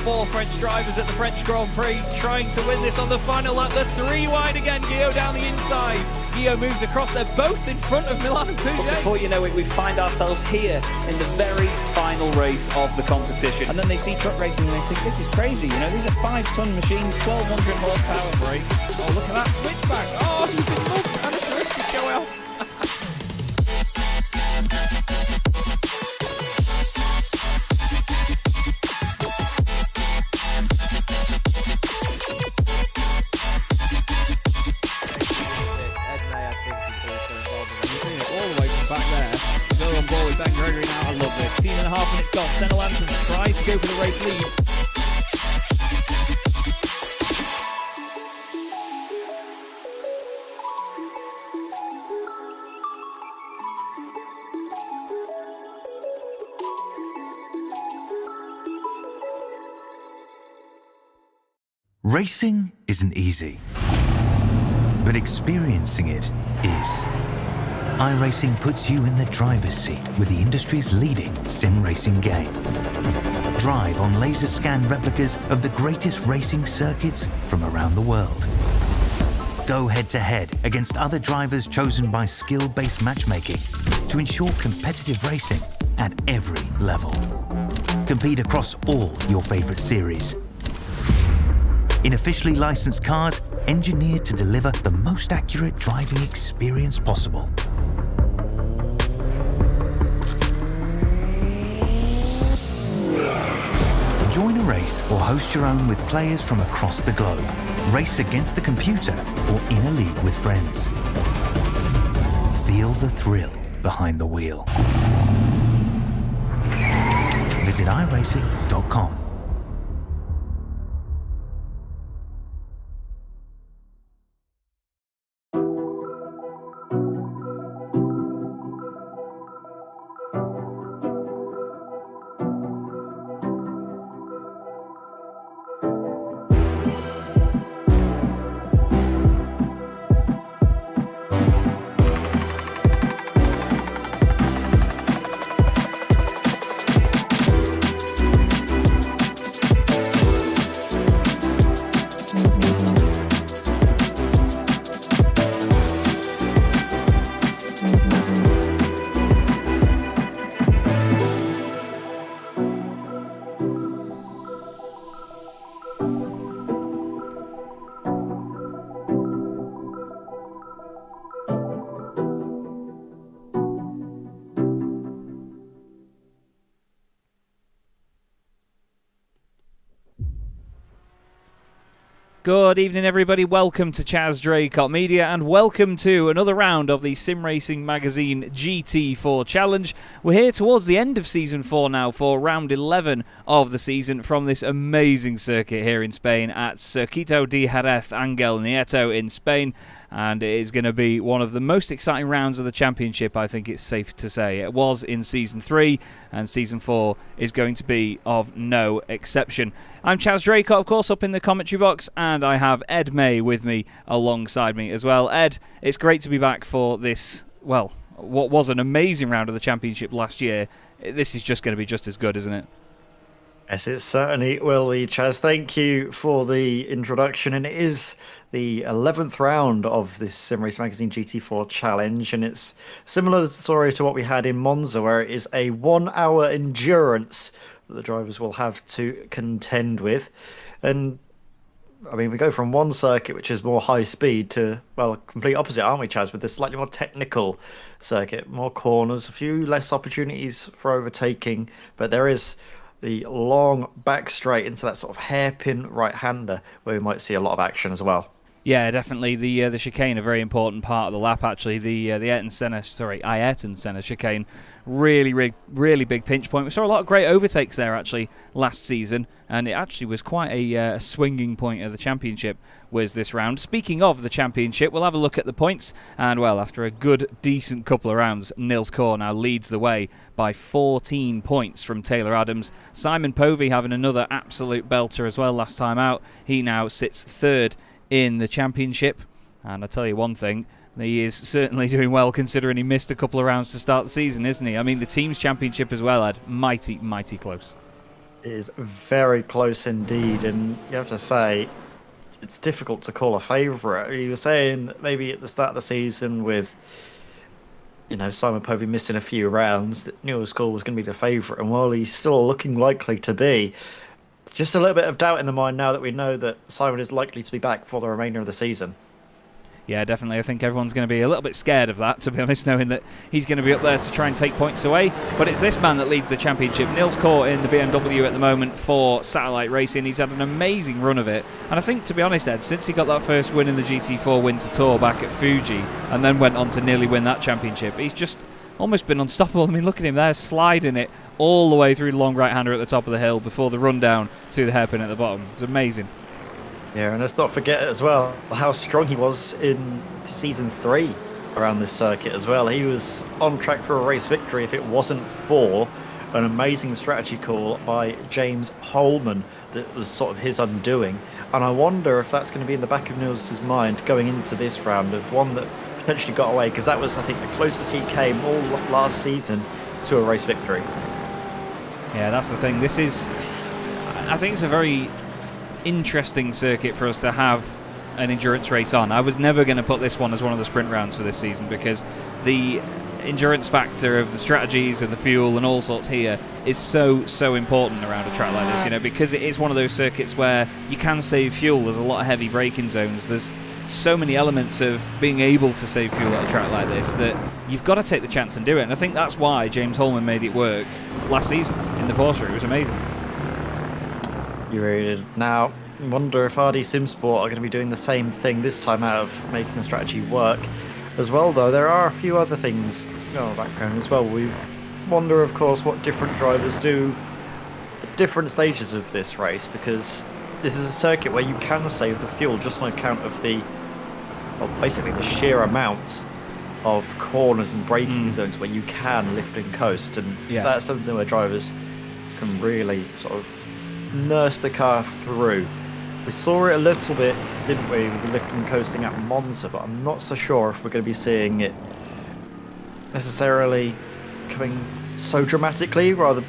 Four French drivers at the French Grand Prix trying to win this on the final lap. They're three wide again. Guillaume down the inside. Guillaume moves across. They're both in front of Milan and Pouget. But before you know it, we find ourselves here in the very final race of the competition. And then they see truck racing and they think, this is crazy. You know, these are 5-ton machines, 1,200 horsepower brake. Oh, look at that switchback. Oh, you can look and a drift to show off. Back there. 13.5 minutes gone. Senna Lanson tries to go for the race lead. Racing isn't easy, but experiencing it is. iRacing puts you in the driver's seat with the industry's leading sim racing game. Drive on laser scan replicas of the greatest racing circuits from around the world. Go head-to-head against other drivers chosen by skill-based matchmaking to ensure competitive racing at every level. Compete across all your favorite series. In officially licensed cars, engineered to deliver the most accurate driving experience possible. Join a race or host your own with players from across the globe. Race against the computer or in a league with friends. Feel the thrill behind the wheel. Visit iRacing.com. Good evening, everybody. Welcome to Chaz Draycott Media, and welcome to another round of the Sim Racing Magazine GT4 Challenge. We're here towards the end of Season 4 now for round 11 of the season from this amazing circuit here in Spain at Circuito de Jerez Ángel Nieto in Spain. And it is going to be one of the most exciting rounds of the championship, I think it's safe to say. It was in Season 3, and Season 4 is going to be of no exception. I'm Chaz Draycott, of course, up in the commentary box, and I have Ed May with me alongside me as well. Ed, it's great to be back for this, well, what was an amazing round of the championship last year. This is just going to be just as good, isn't it? Yes, it certainly will be, Chaz. Thank you for the introduction. And it is the 11th round of this Sim Race Magazine GT4 Challenge. And it's similar story to what we had in Monza, where it is a 1 hour endurance that the drivers will have to contend with. And I mean, we go from one circuit, which is more high speed, to, well, complete opposite, aren't we, Chaz, with this slightly more technical circuit, more corners, a few less opportunities for overtaking. But there is the long back straight into that sort of hairpin right-hander where we might see a lot of action as well. Yeah, definitely. The chicane, a very important part of the lap, actually. The Ayrton Senna chicane, really big pinch point. We saw a lot of great overtakes there, actually, last season, and it actually was quite a swinging point of the championship was this round. Speaking of the championship, we'll have a look at the points, and, well, after a good, decent couple of rounds, Nils Kor now leads the way by 14 points from Taylor Adams. Simon Povey having another absolute belter as well last time out. He now sits third in the championship, and I'll tell you one thing, he is certainly doing well considering he missed a couple of rounds to start the season, isn't he? I mean, the team's championship as well, Ed, mighty close. It is very close indeed, and you have to say it's difficult to call a favourite. You were saying maybe at the start of the season with, you know, Simon Povey missing a few rounds, that Nils Kor was going to be the favourite, and while he's still looking likely to be, just a little bit of doubt in the mind now that we know that Simon is likely to be back for the remainder of the season. Yeah, definitely. I think everyone's going to be a little bit scared of that, to be honest, knowing that he's going to be up there to try and take points away. But it's this man that leads the championship. Nils Kor in the BMW at the moment for Satellite Racing. He's had an amazing run of it. And I think, to be honest, Ed, since he got that first win in the GT4 Winter Tour back at Fuji and then went on to nearly win that championship, he's just almost been unstoppable. I mean, look at him there, sliding it all the way through the long right-hander at the top of the hill before the run down to the hairpin at the bottom. It's amazing. Yeah, and let's not forget as well how strong he was in Season 3 around this circuit as well. He was on track for a race victory if it wasn't for an amazing strategy call by James Holman that was sort of his undoing. And I wonder if that's going to be in the back of Nils' mind going into this round of one that potentially got away, because that was, I think, the closest he came all last season to a race victory. Yeah, that's the thing. This is, I think it's a very interesting circuit for us to have an endurance race on. I was never going to put this one as one of the sprint rounds for this season, because the endurance factor of the strategies and the fuel and all sorts here is so important around a track like this, you know, because it is one of those circuits where you can save fuel. There's a lot of heavy braking zones. There's so many elements of being able to save fuel at a track like this that you've got to take the chance and do it. And I think that's why James Holman made it work last season in the Porsche. It was amazing. You really did. Now, I wonder if RD SimSport are going to be doing the same thing this time out of making the strategy work as well, though. There are a few other things in the background as well. We wonder, of course, what different drivers do at different stages of this race, because this is a circuit where you can save the fuel just on account of the, well, basically the sheer amount of corners and braking zones where you can lift and coast, and that's something where drivers can really sort of nurse the car through. We saw it a little bit, didn't we, with the lift and coasting at Monza, but I'm not so sure if we're going to be seeing it necessarily coming so dramatically, rather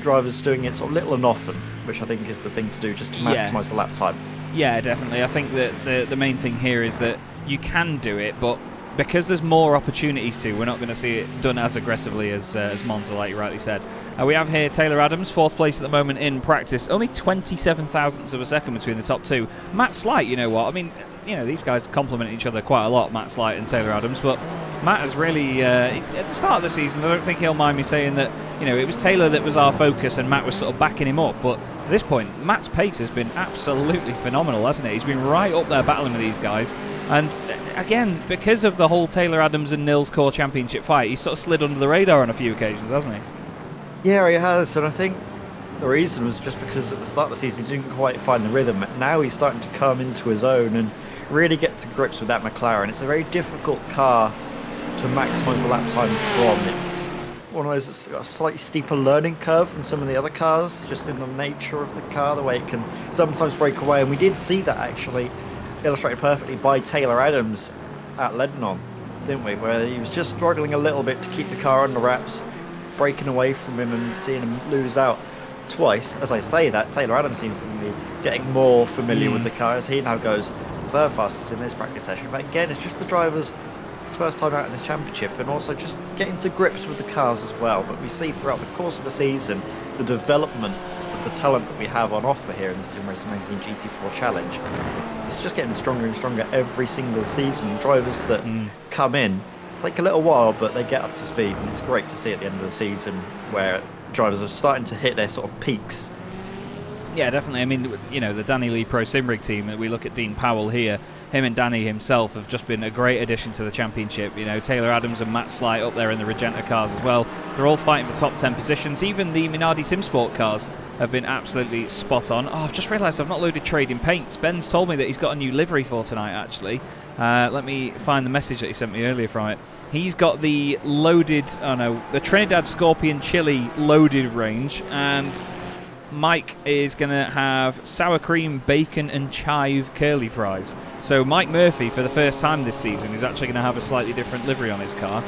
drivers doing it sort of little and often, which I think is the thing to do, just to maximise the lap time. Yeah, definitely. I think that the main thing here is that you can do it, but because there's more opportunities to, we're not going to see it done as aggressively as Monza, like you rightly said. We have here Taylor Adams, 4th place at the moment in practice. Only 27 thousandths of a second between the top two. Matt Slight, you know what? I mean, you know, these guys complement each other quite a lot, Matt Slight and Taylor Adams, but Matt has really, at the start of the season, I don't think he'll mind me saying that, you know, it was Taylor that was our focus and Matt was sort of backing him up, but at this point, Matt's pace has been absolutely phenomenal, hasn't it? He's been right up there battling with these guys, and again, because of the whole Taylor Adams and Nils Core Championship fight, he's sort of slid under the radar on a few occasions, hasn't he? Yeah, he has, and I think the reason was just because at the start of the season he didn't quite find the rhythm. Now he's starting to come into his own and really get to grips with that McLaren. It's a very difficult car to maximise the lap time from. It's one of those that's got a slightly steeper learning curve than some of the other cars, just in the nature of the car, the way it can sometimes break away. And we did see that actually illustrated perfectly by Taylor Adams at Lebanon, didn't we? Where he was just struggling a little bit to keep the car under wraps, breaking away from him and seeing him lose out twice. As I say that, Taylor Adams seems to be getting more familiar with the car as he now goes third fastest in this practice session. But again, it's just the drivers' first time out in this championship, and also just getting to grips with the cars as well. But we see throughout the course of the season the development of the talent that we have on offer here in the Sim Racing Magazine GT4 Challenge. It's just getting stronger and stronger every single season. Drivers that come in take a little while, but they get up to speed, and it's great to see at the end of the season where drivers are starting to hit their sort of peaks. Yeah, definitely. I mean, you know, the Danny Lee Pro Simrig team, we look at Dean Powell here, him and Danny himself have just been a great addition to the championship. You know, Taylor Adams and Matt Slight up there in the Regenta cars as well. They're all fighting for top 10 positions. Even the Minardi SimSport cars have been absolutely spot on. Oh, I've just realised I've not loaded trading paints. Ben's told me that he's got a new livery for tonight, actually. Let me find the message that he sent me earlier from it. He's got the loaded, the Trinidad Scorpion Chili loaded range, and Mike is going to have sour cream, bacon and chive curly fries. So Mike Murphy, for the first time this season, is actually going to have a slightly different livery on his car.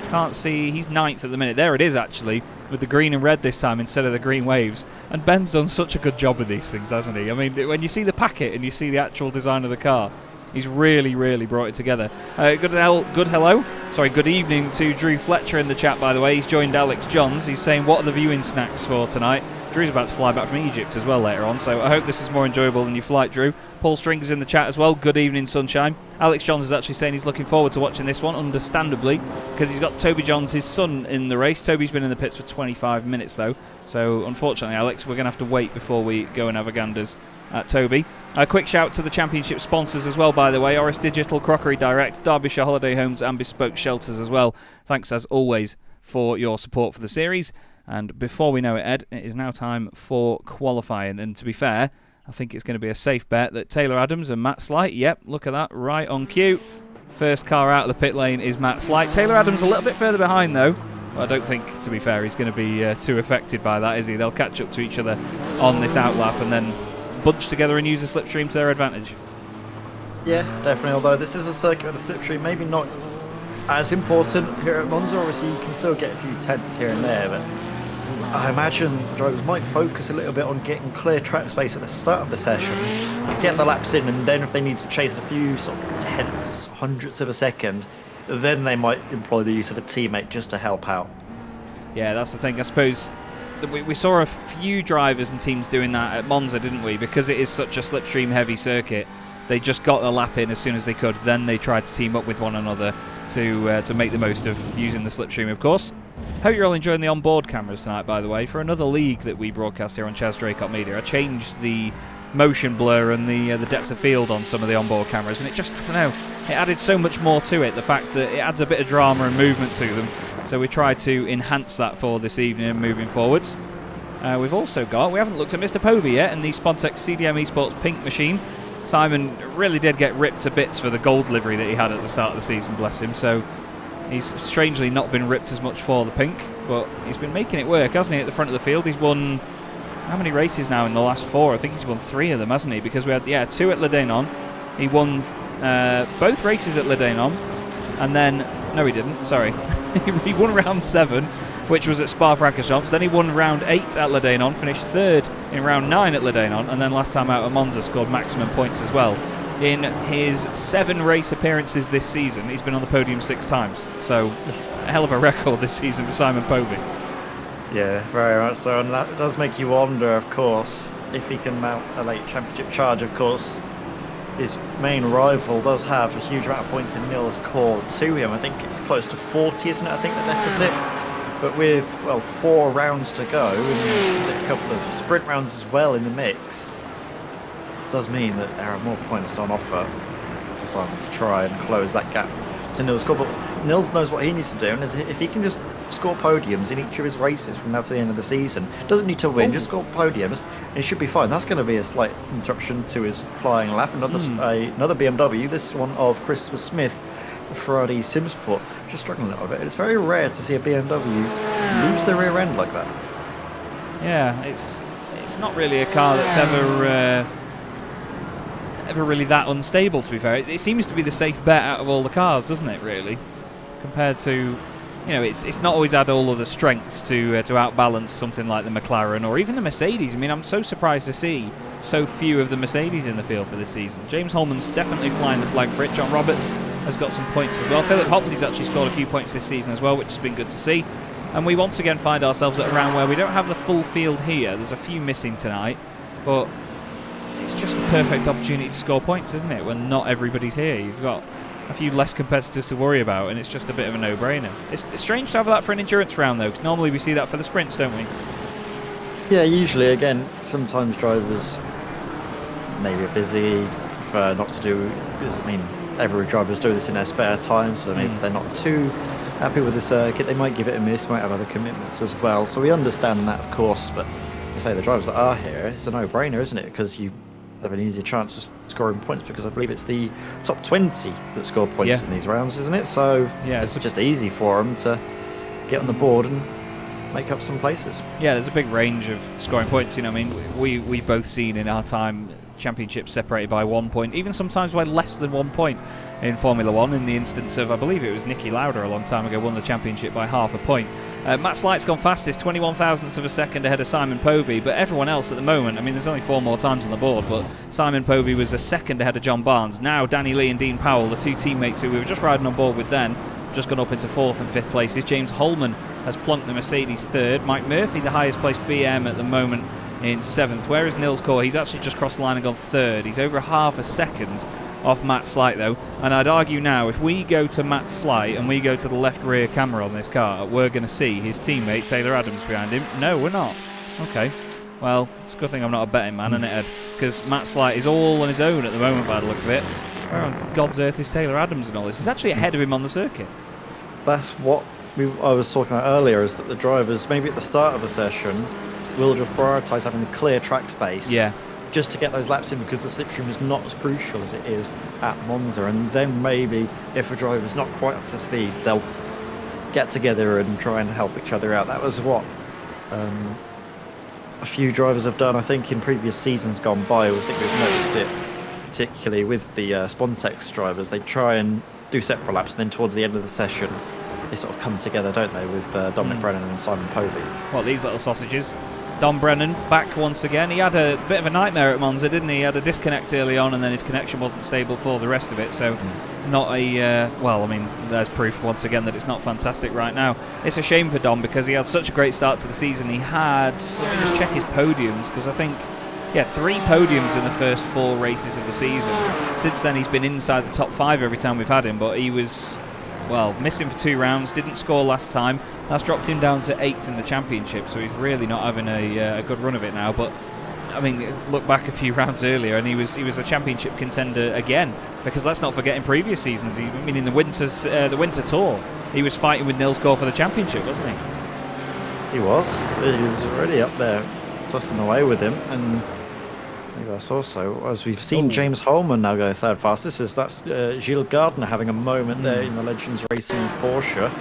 Can't see, he's 9th at the minute. There it is, actually, with the green and red this time instead of the green waves. And Ben's done such a good job with these things, hasn't he? I mean, when you see the packet and you see the actual design of the car, he's really, really brought it together. Good evening to Drew Fletcher in the chat, by the way. He's joined Alex Johns. He's saying, what are the viewing snacks for tonight? Drew's about to fly back from Egypt as well later on, so I hope this is more enjoyable than your flight, Drew. Paul Stringer's in the chat as well. Good evening, sunshine. Alex Johns is actually saying he's looking forward to watching this one, understandably, because he's got Toby Johns, his son, in the race. Toby's been in the pits for 25 minutes, though, so unfortunately, Alex, we're going to have to wait before we go and have a ganders at Toby. A quick shout to the championship sponsors as well, by the way. Oris Digital, Crockery Direct, Derbyshire Holiday Homes and Bespoke Shelters as well. Thanks, as always, for your support for the series. And before we know it, Ed, it is now time for qualifying. And to be fair, I think it's going to be a safe bet that Taylor Adams and Matt Slight, yep, look at that, right on cue. First car out of the pit lane is Matt Slight. Taylor Adams a little bit further behind, though. But I don't think, to be fair, he's going to be too affected by that, is he? They'll catch up to each other on this outlap and then bunch together and use the slipstream to their advantage. Yeah, definitely. Although this is a circuit with the slipstream, maybe not as important here at Monza. Obviously, you can still get a few tenths here and there, but I imagine the drivers might focus a little bit on getting clear track space at the start of the session, get the laps in, and then if they need to chase a few sort of tenths, hundredths of a second, then they might employ the use of a teammate just to help out. Yeah, that's the thing. I suppose we saw a few drivers and teams doing that at Monza, didn't we? Because it is such a slipstream heavy circuit, they just got the lap in as soon as they could. Then they tried to team up with one another to make the most of using the slipstream, of course. Hope you're all enjoying the onboard cameras tonight, by the way. For another league that we broadcast here on Chaz Draycott Media, I changed the motion blur and the depth of field on some of the onboard cameras, and it just, I don't know, it added so much more to it, the fact that it adds a bit of drama and movement to them. So we tried to enhance that for this evening and moving forwards. We've also got, we haven't looked at Mr. Povey yet, and the Spontex CDM Esports pink machine. Simon really did get ripped to bits for the gold livery that he had at the start of the season, bless him. So he's strangely not been ripped as much for the pink, but he's been making it work, hasn't he, at the front of the field? He's won how many races now in the last 4? I think he's won 3 of them, hasn't he? Because we had, 2 at Le Danon. He won both races at Le Danon, and then, no he didn't, sorry. He won round 7, which was at Spa-Francorchamps. Then he won round 8 at Le Danon, finished 3rd in round 9 at Le Danon, and then last time out at Monza scored maximum points as well. In his 7 race appearances this season, he's been on the podium 6 times. So, a hell of a record this season for Simon Povey. Yeah, very much so, and that does make you wonder, of course, if he can mount a late championship charge. Of course, his main rival does have a huge amount of points in Nils Call to him. I think it's close to 40, isn't it? I think the deficit. But with, 4 rounds to go and a couple of sprint rounds as well in the mix, does mean that there are more points on offer for Simon to try and close that gap to Nils Call. But Nils knows what he needs to do, and if he can just score podiums in each of his races from now to the end of the season, doesn't need to win, just score podiums, and he should be fine. That's going to be a slight interruption to his flying lap. Another BMW, this one of Christopher Smith, Ferrari Simsport, just struggling a little bit. It's very rare to see a BMW lose the rear end like that. Yeah, it's not really a car that's ever really that unstable, to be fair. It seems to be the safe bet out of all the cars, doesn't it, really? Compared to, it's not always had all of the strengths to outbalance something like the McLaren or even the Mercedes. I mean, I'm so surprised to see so few of the Mercedes in the field for this season. James Holman's definitely flying the flag for it. John Roberts has got some points as well. Philip Hopley's actually scored a few points this season as well, which has been good to see. And we once again find ourselves at a round where we don't have the full field here. There's a few missing tonight, but it's just the perfect opportunity to score points, isn't it, when not everybody's here? You've got a few less competitors to worry about, and it's just a bit of a no-brainer. It's strange to have that for an endurance round, though, because normally we see that for the sprints, don't we? Yeah, usually. Again, sometimes drivers maybe are busy, prefer not to do this. I mean, every driver's doing this in their spare time, so maybe if they're not too happy with the circuit, they might give it a miss, might have other commitments as well. So we understand that, of course, but you say the drivers that are here, it's a no-brainer, isn't it? Because you have an easier chance of scoring points, because I believe it's the top 20 that score points in these rounds, isn't it? So it's just easy for them to get on the board and make up some places. Yeah, there's a big range of scoring points. I mean, we've both seen in our time championships separated by 1 point, even sometimes by less than 1 point in Formula 1. In the instance of, I believe it was Niki Lauda a long time ago, won the championship by half a point. Matt Slight's gone fastest, 21 thousandths of a second ahead of Simon Povey, but everyone else at the moment, I mean, there's only 4 more times on the board, but Simon Povey was a second ahead of John Barnes. Now Danny Lee and Dean Powell, the 2 teammates who we were just riding on board with then, just gone up into 4th and 5th places. James Holman has plunked the Mercedes 3rd. Mike Murphy, the highest placed BM at the moment, in 7th. Whereas Nils Cor, he's actually just crossed the line and gone 3rd. He's over half a second off Matt Slight, though. And I'd argue now, if we go to Matt Slight and we go to the left rear camera on this car, we're going to see his teammate Taylor Adams behind him. No, we're not. Okay. Well, it's a good thing I'm not a betting man, isn't it, Ed? Because Matt Slight is all on his own at the moment, by the look of it. Where on God's earth is Taylor Adams and all this? He's actually ahead of him on the circuit. That's what I was talking about earlier is that the drivers, maybe at the start of a session, will just prioritise having the clear track space. Yeah. Just to get those laps in, because the slipstream is not as crucial as it is at Monza. And then maybe if a driver's not quite up to speed, they'll get together and try and help each other out. That was what a few drivers have done, I think, in previous seasons gone by. I think we've noticed it particularly with the Spontex drivers. They try and do separate laps, and then towards the end of the session they sort of come together, don't they, with Dominic Brennan and Simon Povey. What, these little sausages? Dom Brennan back once again. He had a bit of a nightmare at Monza, didn't he? He had a disconnect early on, and then his connection wasn't stable for the rest of it. So not a well, I mean, there's proof once again that it's not fantastic right now. It's a shame for Dom, because he had such a great start to the season. He had, let me just check his podiums, because I think 3 podiums in the first 4 races of the season. Since then he's been inside the top 5 every time we've had him, but he was, well, missing for 2 rounds, didn't score last time. That's dropped him down to 8th in the championship, so he's really not having a good run of it now. But I mean, look back a few rounds earlier, and he was a championship contender again. Because let's not forget, in previous seasons, in the winter tour, he was fighting with Nils Gore for the championship, wasn't he? He was. He was already up there, tussling away with him, and maybe that's also, as we've seen James Holman now go third fastest. That's Gilles Gardner having a moment there in the Legends Racing Porsche.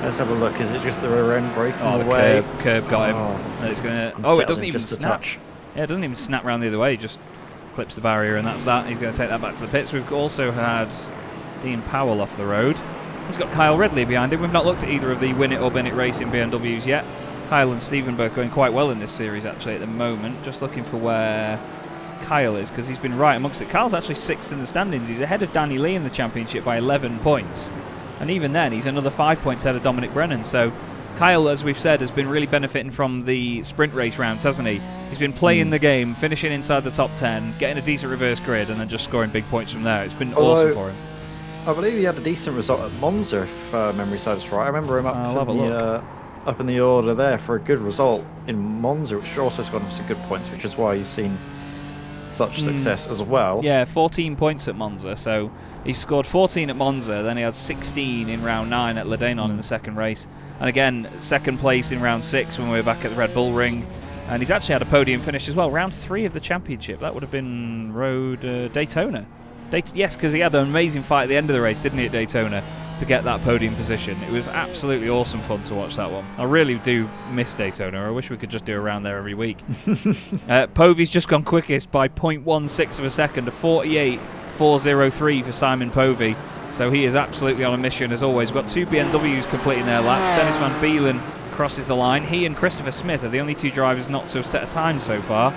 Let's have a look. Is it just the rear end breaking away? Curb got him. And it's gonna. Oh, it doesn't even snap. Touch. Yeah, it doesn't even snap round the other way. It just clips the barrier, and that's that. He's going to take that back to the pits. We've also had Dean Powell off the road. He's got Kyle Ridley behind him. We've not looked at either of the Win It or Bin It Racing BMWs yet. Kyle and Stephen both going quite well in this series actually at the moment. Just looking for where Kyle is, because he's been right amongst it. Kyle's actually 6th in the standings. He's ahead of Danny Lee in the championship by 11 points. And even then, he's another 5 points ahead of Dominic Brennan. So Kyle, as we've said, has been really benefiting from the sprint race rounds, hasn't he? He's been playing the game, finishing inside the top 10, getting a decent reverse grid, and then just scoring big points from there. It's been awesome for him. I believe he had a decent result at Monza, if memory serves right. I remember him up in the order there for a good result in Monza, which also scored him some good points, which is why he's seen such success as well. Yeah, 14 points at Monza. So he scored 14 at Monza, then he had 16 in round 9 at Le Danon in the second race. And again, second place in round 6 when we were back at the Red Bull Ring. And he's actually had a podium finish as well. Round 3 of the championship. That would have been Daytona. Yes, because he had an amazing fight at the end of the race, didn't he, at Daytona, to get that podium position. It was absolutely awesome fun to watch that one. I really do miss Daytona. I wish we could just do a round there every week. Povey's just gone quickest by 0.16 of a second to 48.403 for Simon Povey. So he is absolutely on a mission as always. We've got 2 BMWs completing their laps. Dennis Van Beelen crosses the line. He and Christopher Smith are the only 2 drivers not to have set a time so far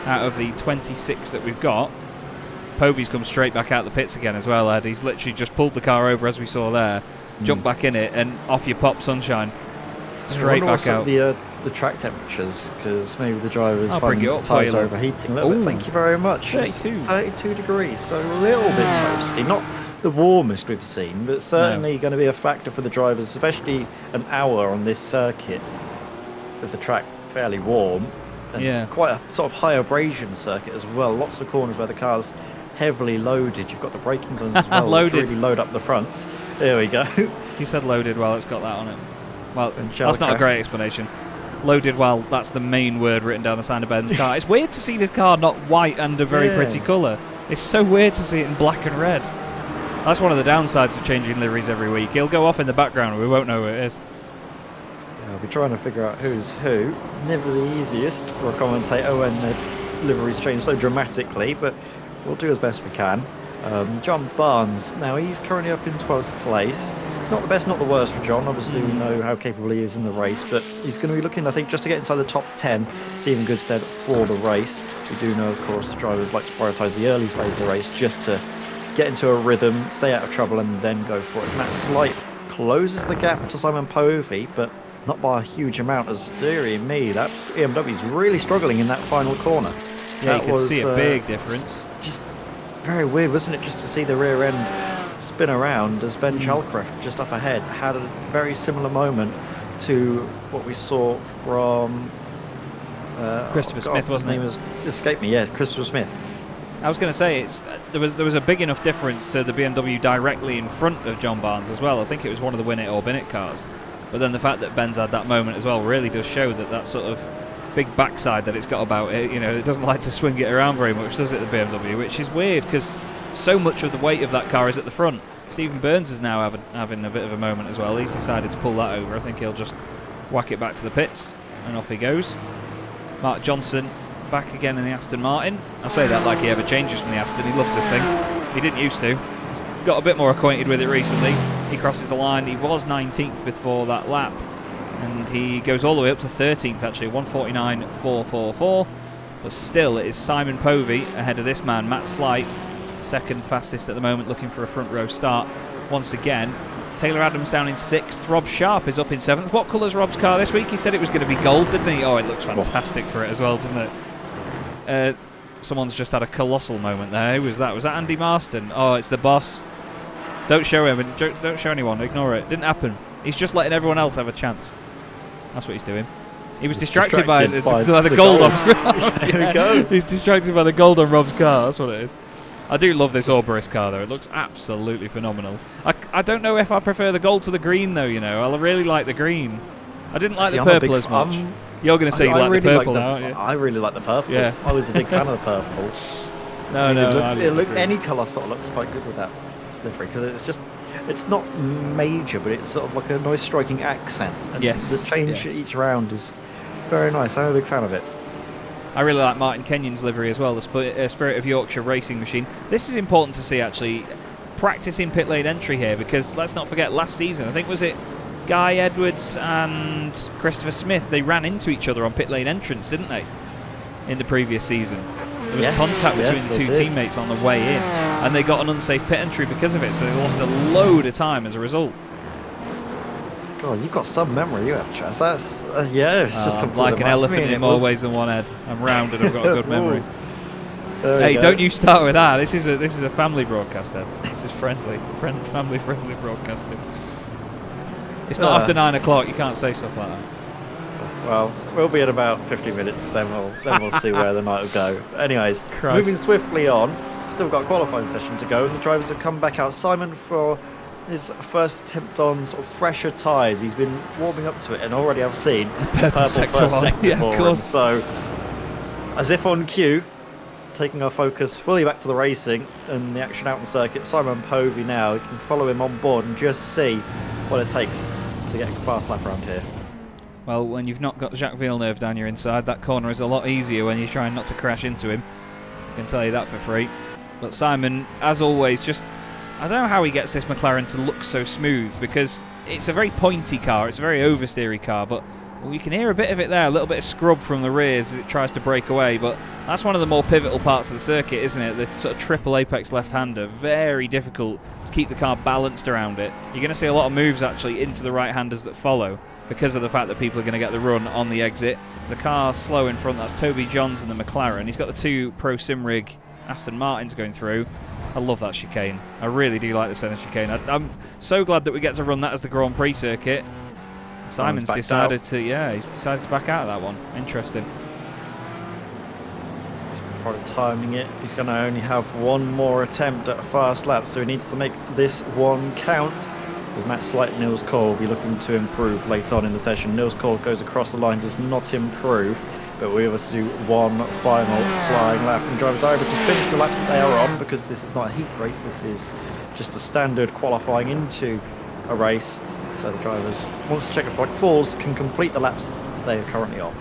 out of the 26 that we've got. Povey's come straight back out the pits again as well, Ed. He's literally just pulled the car over, as we saw there, jumped back in it, and off you pop, sunshine. Straight back out. The track temperatures, because maybe the drivers find the tyres are overheating a little bit. Thank you very much. 32 degrees, so a little bit toasty. Not the warmest we've seen, but certainly going to be a factor for the drivers, especially an hour on this circuit with the track fairly warm. And quite a sort of high abrasion circuit as well. Lots of corners where the car's heavily loaded. You've got the braking zones as well. Loaded. Really load up the fronts. There we go. You said loaded while it's got that on it. Well, that's not a great explanation. Loaded while that's the main word written down the side of Ben's car. It's weird to see this car not white and a very pretty colour. It's so weird to see it in black and red. That's one of the downsides of changing liveries every week. He'll go off in the background and we won't know who it is. I'll be trying to figure out who's who. Never the easiest for a commentator when the liveries change so dramatically, but we'll do as best we can. John Barnes, now he's currently up in 12th place. Not the best, not the worst for John. Obviously, we know how capable he is in the race, but he's going to be looking, I think, just to get inside the top 10, see him in good stead for the race. We do know, of course, the drivers like to prioritise the early phase of the race just to get into a rhythm, stay out of trouble, and then go for it. As Matt Slight closes the gap to Simon Povey, but not by a huge amount, as dearie me, that BMW is really struggling in that final corner. Yeah, you can see a big difference. Just very weird, wasn't it, just to see the rear end spin around as Ben Chalcraft, just up ahead, had a very similar moment to what we saw from Christopher Smith, wasn't it? His name escaped me. Yeah, Christopher Smith. I was going to say there was a big enough difference to the BMW directly in front of John Barnes as well. I think it was one of the Win It or Bin It cars. But then the fact that Ben's had that moment as well really does show that sort of big backside that it's got about it. You know, it doesn't like to swing it around very much, does it, the BMW? Which is weird because so much of the weight of that car is at the front. Stephen Burns is now having a bit of a moment as well. He's decided to pull that over. I think he'll just whack it back to the pits, and off he goes. Mark Johnson back again in the Aston Martin. I say that like he ever changes from the Aston. He loves this thing. He didn't used to. He's got a bit more acquainted with it recently. He crosses the line. He was 19th before that lap, and he goes all the way up to 13th actually, 1:49.444. But still, it is Simon Povey ahead of this man, Matt Slight, second fastest at the moment, looking for a front row start once again. Taylor Adams down in 6th. Rob Sharp is up in 7th. What colour's Rob's car this week? He said it was going to be gold, didn't he? Oh, it looks fantastic for it as well, doesn't it? Someone's just had a colossal moment there. Who was that? Was that Andy Marston? Oh, it's the boss. Don't show him. Don't show anyone. Ignore it. Didn't happen. He's just letting everyone else have a chance. That's what he's doing. He was distracted by the gold on. There we go. He's distracted by the gold on Rob's car. That's what it is. I do love this Auberis car though. It looks absolutely phenomenal. I don't know if I prefer the gold to the green though, you know. I really like the green. I didn't like the purple as much. You're going to say you like the purple now, aren't you? I really like the purple. Yeah. I was a big fan of the purple. Any colour sort of looks quite good with that livery because it's not major, but it's sort of like a nice striking accent. And the change each round is very nice. I'm a big fan of it. I really like Martin Kenyon's livery as well, the Spirit of Yorkshire racing machine. This is important to see, actually, practicing pit lane entry here, because let's not forget last season, I think, was it Guy Edwards and Christopher Smith, they ran into each other on pit lane entrance, didn't they, in the previous season? There was contact between the two teammates on the way in, and they got an unsafe pit entry because of it, so they lost a load of time as a result. God, you've got some memory, you have, Chaz. That's it's just come like an elephant in more ways than one head. I'm round and I've got a good memory. Hey, don't you start with that. This is a family broadcast, Ed. This is family friendly broadcasting. It's not after 9 o'clock. You can't say stuff like that. Well, we'll be in about 50 minutes. Then we'll see where the night will go. Anyways, moving swiftly on. Still got a qualifying session to go, and the drivers have come back out. Simon for his first attempt on sort of fresher tyres. He's been warming up to it, and already I've seen purple sector for him. So, as if on cue, taking our focus fully back to the racing and the action out on the circuit, Simon Povey now. You can follow him on board and just see what it takes to get a fast lap around here. Well, when you've not got Jacques Villeneuve down your inside, that corner is a lot easier when you're trying not to crash into him. I can tell you that for free. But Simon, as always, I don't know how he gets this McLaren to look so smooth, because it's a very pointy car, it's a very oversteery car, but you can hear a bit of it there, a little bit of scrub from the rears as it tries to break away, but that's one of the more pivotal parts of the circuit, isn't it? The sort of triple apex left-hander, very difficult to keep the car balanced around it. You're going to see a lot of moves actually into the right-handers that follow, because of the fact that people are going to get the run on the exit. The car slow in front, that's Toby Johns and the McLaren. He's got the two Pro Simrig Aston Martins going through. I love that chicane. I really do like the centre chicane. I'm so glad that we get to run that as the Grand Prix circuit. Simon's decided to, he's decided to back out of that one. Interesting. He's probably timing it. He's going to only have one more attempt at a fast lap, so he needs to make this one count. With Matt Slight and Nils Cole will be looking to improve later on in the session. Nils Cole goes across the line, does not improve, but we're able to do one final flying lap. And the drivers are able to finish the laps that they are on, because this is not a heat race, this is just a standard qualifying into a race. So the drivers, once the checker point falls, can complete the laps they are currently on.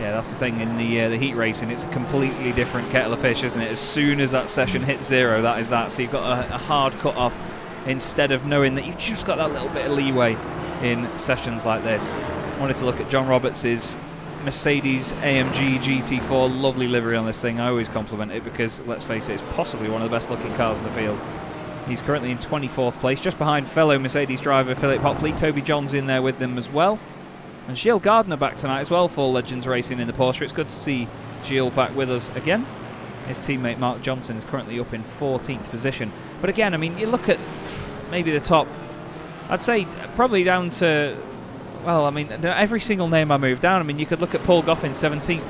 Yeah, that's the thing in the heat racing. It's a completely different kettle of fish, isn't it? As soon as that session hits zero, that is that. So you've got a hard cut-off instead of knowing that you've just got that little bit of leeway in sessions like this. I wanted to look at John Roberts' Mercedes AMG GT4. Lovely livery on this thing. I always compliment it because, let's face it, it's possibly one of the best looking cars in the field. He's currently in 24th place, just behind fellow Mercedes driver Philip Hopley. Toby Johns in there with them as well. And Gilles Gardner back tonight as well for Legends Racing in the Porsche. It's good to see Gilles back with us again. His teammate Mark Johnson is currently up in 14th position. But again, I mean, you look at maybe the top, I'd say probably down to, well, I mean, every single name I move down. I mean, you could look at Paul Goffin, 17th.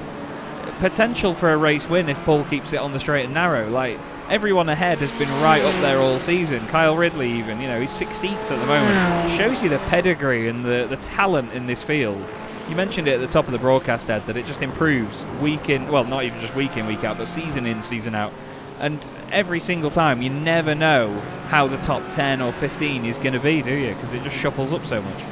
Potential for a race win if Paul keeps it on the straight and narrow. Like, everyone ahead has been right up there all season. Kyle Ridley even, you know, he's 16th at the moment. Shows you the pedigree and the talent in this field. You mentioned it at the top of the broadcast, Ed, that it just improves week in, well, not even just week in, week out, but season in, season out. And every single time, you never know how the top 10 or 15 is going to be, do you? Because it just shuffles up so much.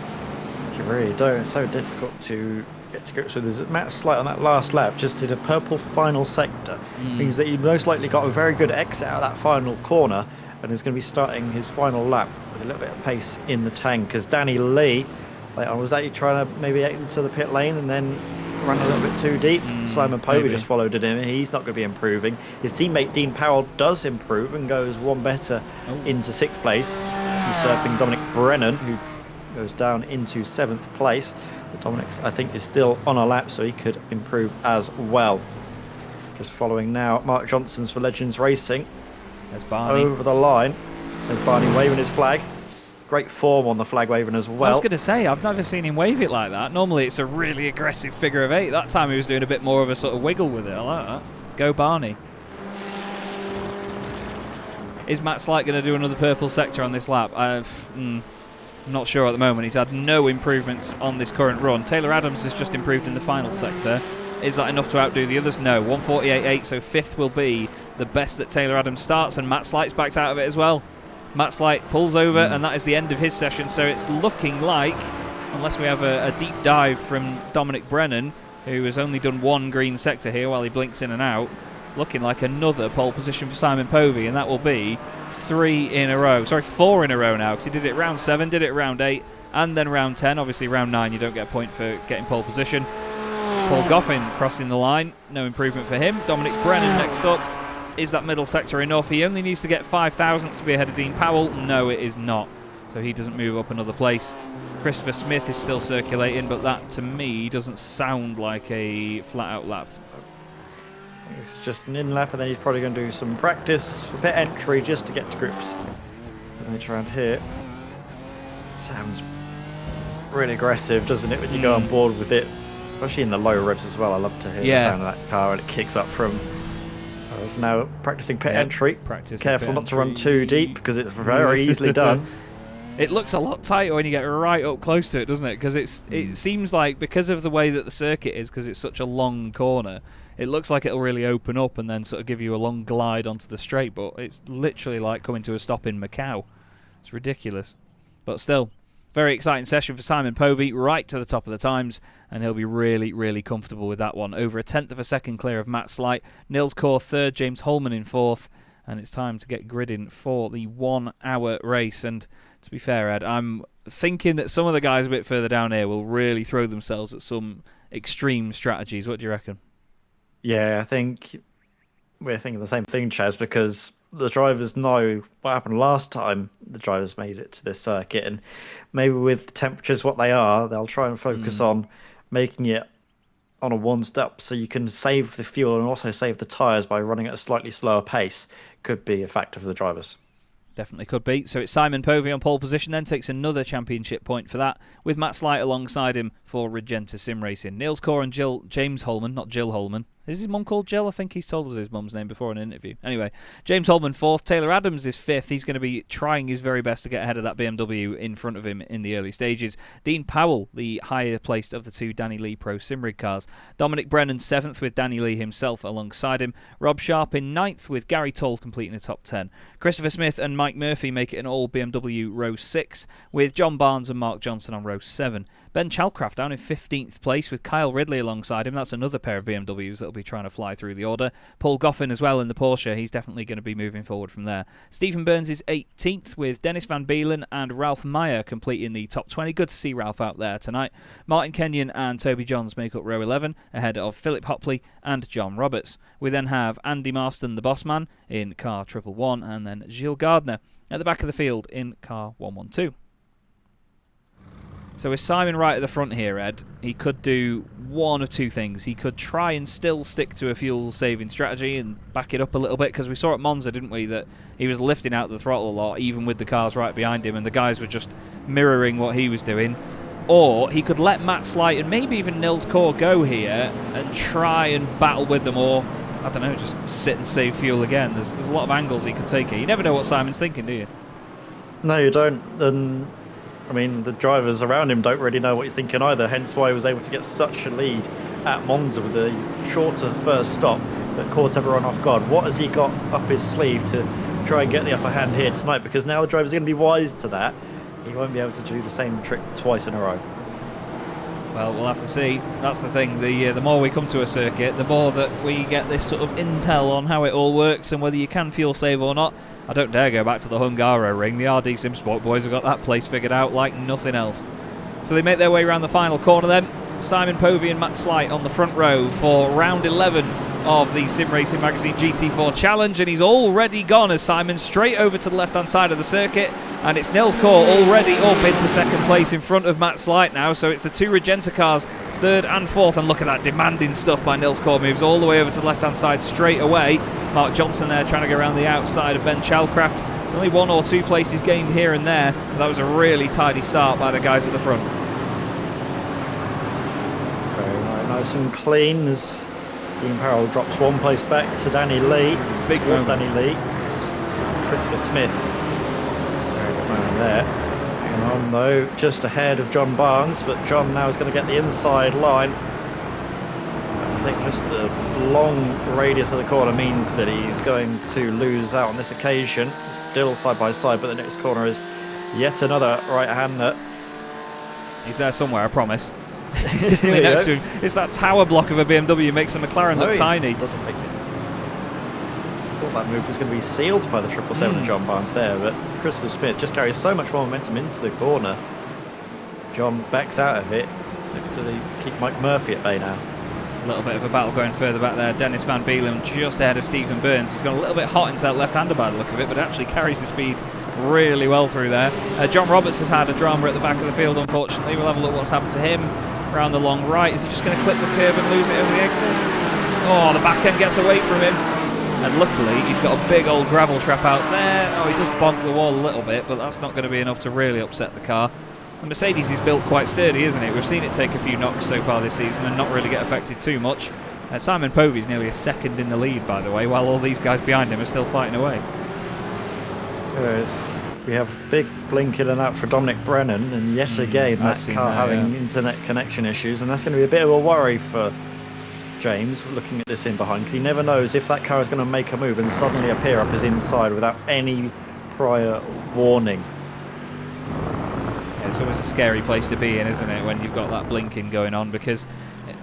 You really don't. It's so difficult to get to grips with. There's Matt Slight on that last lap just did a purple final sector. Means that he most likely got a very good exit out of that final corner and is going to be starting his final lap with a little bit of pace in the tank. Because Danny Lee later on was actually trying to maybe get into the pit lane and then run a little bit too deep. Simon Povey just followed it in. He's not going to be improving. His teammate Dean Powell does improve and goes one better into 6th place, usurping Dominic Brennan, who goes down into 7th place. But Dominic, I think, is still on a lap, so he could improve as well. Just following now, Mark Johnson's for Legends Racing. There's Barney. Over the line. There's Barney waving his flag. Great form on the flag waving as well. I was going to say, I've never seen him wave it like that. Normally it's a really aggressive figure of 8. That time he was doing a bit more of a sort of wiggle with it. I like that. Go Barney. Is Matt Slight going to do another purple sector on this lap? I'm not sure at the moment. He's had no improvements on this current run. Taylor Adams has just improved in the final sector. Is that enough to outdo the others? No. 148.8, so 5th will be the best that Taylor Adams starts, and Matt Slight's backed out of it as well. Matt Slight pulls over, and that is the end of his session. So it's looking like, unless we have a deep dive from Dominic Brennan, who has only done one green sector here while he blinks in and out, it's looking like another pole position for Simon Povey, and that will be 4 in a row now, because he did it round 7, did it round 8, and then round 10. Obviously round 9 you don't get a point for getting pole position. Paul Goffin crossing the line, no improvement for him. Dominic Brennan next up. Is that middle sector enough? He only needs to get 5 thousandths to be ahead of Dean Powell. No, it is not. So he doesn't move up another place. Christopher Smith is still circulating, but that, to me, doesn't sound like a flat-out lap. It's just an in-lap, and then he's probably going to do some practice for pit entry just to get to grips. And then around here, it sounds really aggressive, doesn't it, when you go on board with it? Especially in the low revs as well. I love to hear the sound of that car when it kicks up from... It's now practicing pit entry. Careful not to run too deep because it's very easily done. It looks a lot tighter when you get right up close to it, doesn't it? Because it seems like, because of the way that the circuit is, because it's such a long corner, it looks like it'll really open up and then sort of give you a long glide onto the straight, but it's literally like coming to a stop in Macau. It's ridiculous. But still, very exciting session for Simon Povey, right to the top of the times, and he'll be really, really comfortable with that one. Over 1/10 of a second clear of Matt Slight. Nils Kaur 3rd, James Holman in 4th, and it's time to get gridding for the 1 hour race. And to be fair, Ed, I'm thinking that some of the guys a bit further down here will really throw themselves at some extreme strategies. What do you reckon? Yeah, I think we're thinking the same thing, Chaz, because the drivers know what happened last time the drivers made it to this circuit, and maybe with temperatures what they are, they'll try and focus on making it on a one-step so you can save the fuel and also save the tyres by running at a slightly slower pace. Could be a factor for the drivers. Definitely could be. So it's Simon Povey on pole position, then takes another championship point for that, with Matt Slight alongside him for Regenta Sim Racing. Nils Kaur and James Holman, not Jill Holman. Is his mum called Jill? I think he's told us his mum's name before in an interview. Anyway, James Holman 4th. Taylor Adams is 5th. He's going to be trying his very best to get ahead of that BMW in front of him in the early stages. Dean Powell, the higher placed of the 2 Danny Lee Pro Simrig cars. Dominic Brennan 7th with Danny Lee himself alongside him. Rob Sharp in 9th with Gary Toll completing the top 10. Christopher Smith and Mike Murphy make it an all BMW row 6 with John Barnes and Mark Johnson on row 7. Ben Chalcraft down in 15th place with Kyle Ridley alongside him. That's another pair of BMWs that'll be trying to fly through the order. Paul Goffin as well in the Porsche. He's definitely going to be moving forward from there. Stephen Burns is 18th with Dennis Van Beelen and Ralph Meyer completing the top 20. Good to see Ralph out there tonight. Martin Kenyon and Toby Johns make up row 11 ahead of Philip Hopley and John Roberts. We then have Andy Marston, the boss man, in car 111, and then Gilles Gardner at the back of the field in car 112. So with Simon right at the front here, Ed, he could do one of two things. He could try and still stick to a fuel-saving strategy and back it up a little bit, because we saw at Monza, didn't we, that he was lifting out the throttle a lot, even with the cars right behind him, and the guys were just mirroring what he was doing. Or he could let Matt Slight and maybe even Nils Kaur go here and try and battle with them, or I don't know, just sit and save fuel again. There's a lot of angles he could take here. You never know what Simon's thinking, do you? No, you don't. And I mean, the drivers around him don't really know what he's thinking either, hence why he was able to get such a lead at Monza with a shorter first stop that caught everyone off guard. What has he got up his sleeve to try and get the upper hand here tonight? Because now the drivers are going to be wise to that. He won't be able to do the same trick twice in a row. Well, we'll have to see. That's the thing. The more we come to a circuit, the more that we get this sort of intel on how it all works and whether you can fuel save or not. I don't dare go back to the Hungaro ring. The RD SimSport boys have got that place figured out like nothing else. So they make their way around the final corner then. Simon Povey and Matt Slight on the front row for round 11 of the Sim Racing Magazine GT4 Challenge, and he's already gone as Simon straight over to the left-hand side of the circuit, and it's Nils Kor already up into second place in front of Matt Slight now, so it's the two Regenta cars, third and fourth, and look at that demanding stuff by Nils Kor, moves all the way over to the left-hand side straight away. Mark Johnson there trying to go around the outside of Ben Chalcraft. There's only 1 or 2 places gained here and there, but that was a really tidy start by the guys at the front. Very nice and clean as Dean Powell drops 1 place back to Danny Lee. Big towards moment. Danny Lee. It's Christopher Smith. Very good moment there. Hanging on though, just ahead of John Barnes, but John now is going to get the inside line. I think just the long radius of the corner means that he's going to lose out on this occasion. Still side by side, but the next corner is yet another right-hander. He's there somewhere, I promise. He's definitely next to him. It's that tower block of a BMW makes the McLaren look tiny. Doesn't make it. I thought that move was going to be sealed by the 777 of John Barnes there, but Christopher Smith just carries so much more momentum into the corner. John backs out of it. Next to keep Mike Murphy at bay now. A little bit of a battle going further back there. Dennis Van Beelen just ahead of Stephen Burns. He's gone a little bit hot into that left-hander by the look of it, but actually carries the speed really well through there. John Roberts has had a drama at the back of the field, unfortunately. We'll have a look what's happened to him. Around the long right, is he just going to clip the curb and lose it over the exit? Oh, the back end gets away from him. And luckily, he's got a big old gravel trap out there. Oh, he does bonk the wall a little bit, but that's not going to be enough to really upset the car. The Mercedes is built quite sturdy, isn't it? We've seen it take a few knocks so far this season and not really get affected too much. Simon Povey's nearly a second in the lead, by the way, while all these guys behind him are still fighting away. Yes. We have big blink in and out for Dominic Brennan, and yet again that car having internet connection issues, and that's going to be a bit of a worry for James looking at this in behind, because he never knows if that car is going to make a move and suddenly appear up his inside without any prior warning. Yeah, it's always a scary place to be in, isn't it, when you've got that blinking going on, because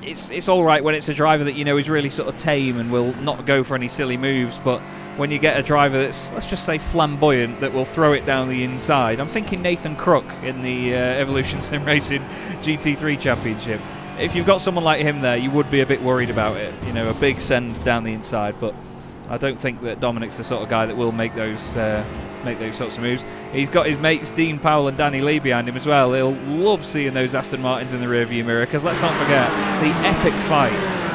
it's all right when it's a driver that you know is really sort of tame and will not go for any silly moves, but when you get a driver that's, let's just say, flamboyant, that will throw it down the inside. I'm thinking Nathan Crook in the Evolution Sim Racing GT3 Championship. If you've got someone like him there, you would be a bit worried about it. You know, a big send down the inside, but I don't think that Dominic's the sort of guy that will make those sorts of moves. He's got his mates Dean Powell and Danny Lee behind him as well. He'll love seeing those Aston Martins in the rearview mirror, because let's not forget the epic fight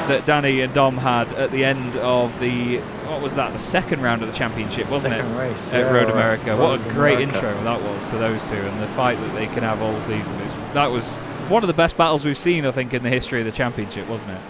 that Danny and Dom had at the end of the, what was that, the second round of the championship, wasn't it? Race, at Road America. What a great America. intro that was to those two, and the fight that they can have all season. That was one of the best battles we've seen, I think, in the history of the championship, wasn't it?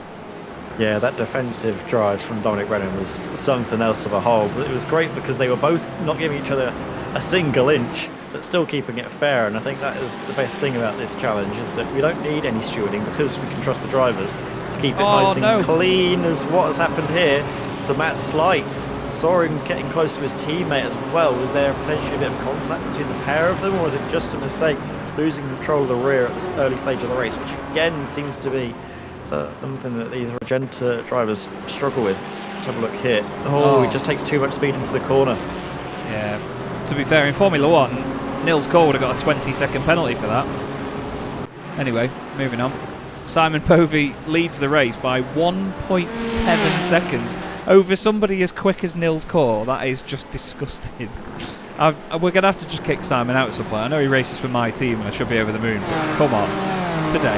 Yeah, that defensive drive from Dominic Brennan was something else to behold. It was great because they were both not giving each other a single inch, but still keeping it fair. And I think that is the best thing about this challenge, is that we don't need any stewarding because we can trust the drivers to keep it nice and clean, as what has happened here to Matt Slight. Saw him getting close to his teammate as well. Was there potentially a bit of contact between the pair of them, or was it just a mistake losing control of the rear at this early stage of the race, which again seems to be something that these Regenta drivers struggle with. Let's have a look here. Oh, he just takes too much speed into the corner. Yeah, to be fair, in Formula 1, Nils Kor would have got a 20-second penalty for that. Anyway, moving on. Simon Povey leads the race by 1.7 seconds over somebody as quick as Nils Kor. That is just disgusting. We're going to have to just kick Simon out at some point. I know he races for my team and I should be over the moon. Come on, today.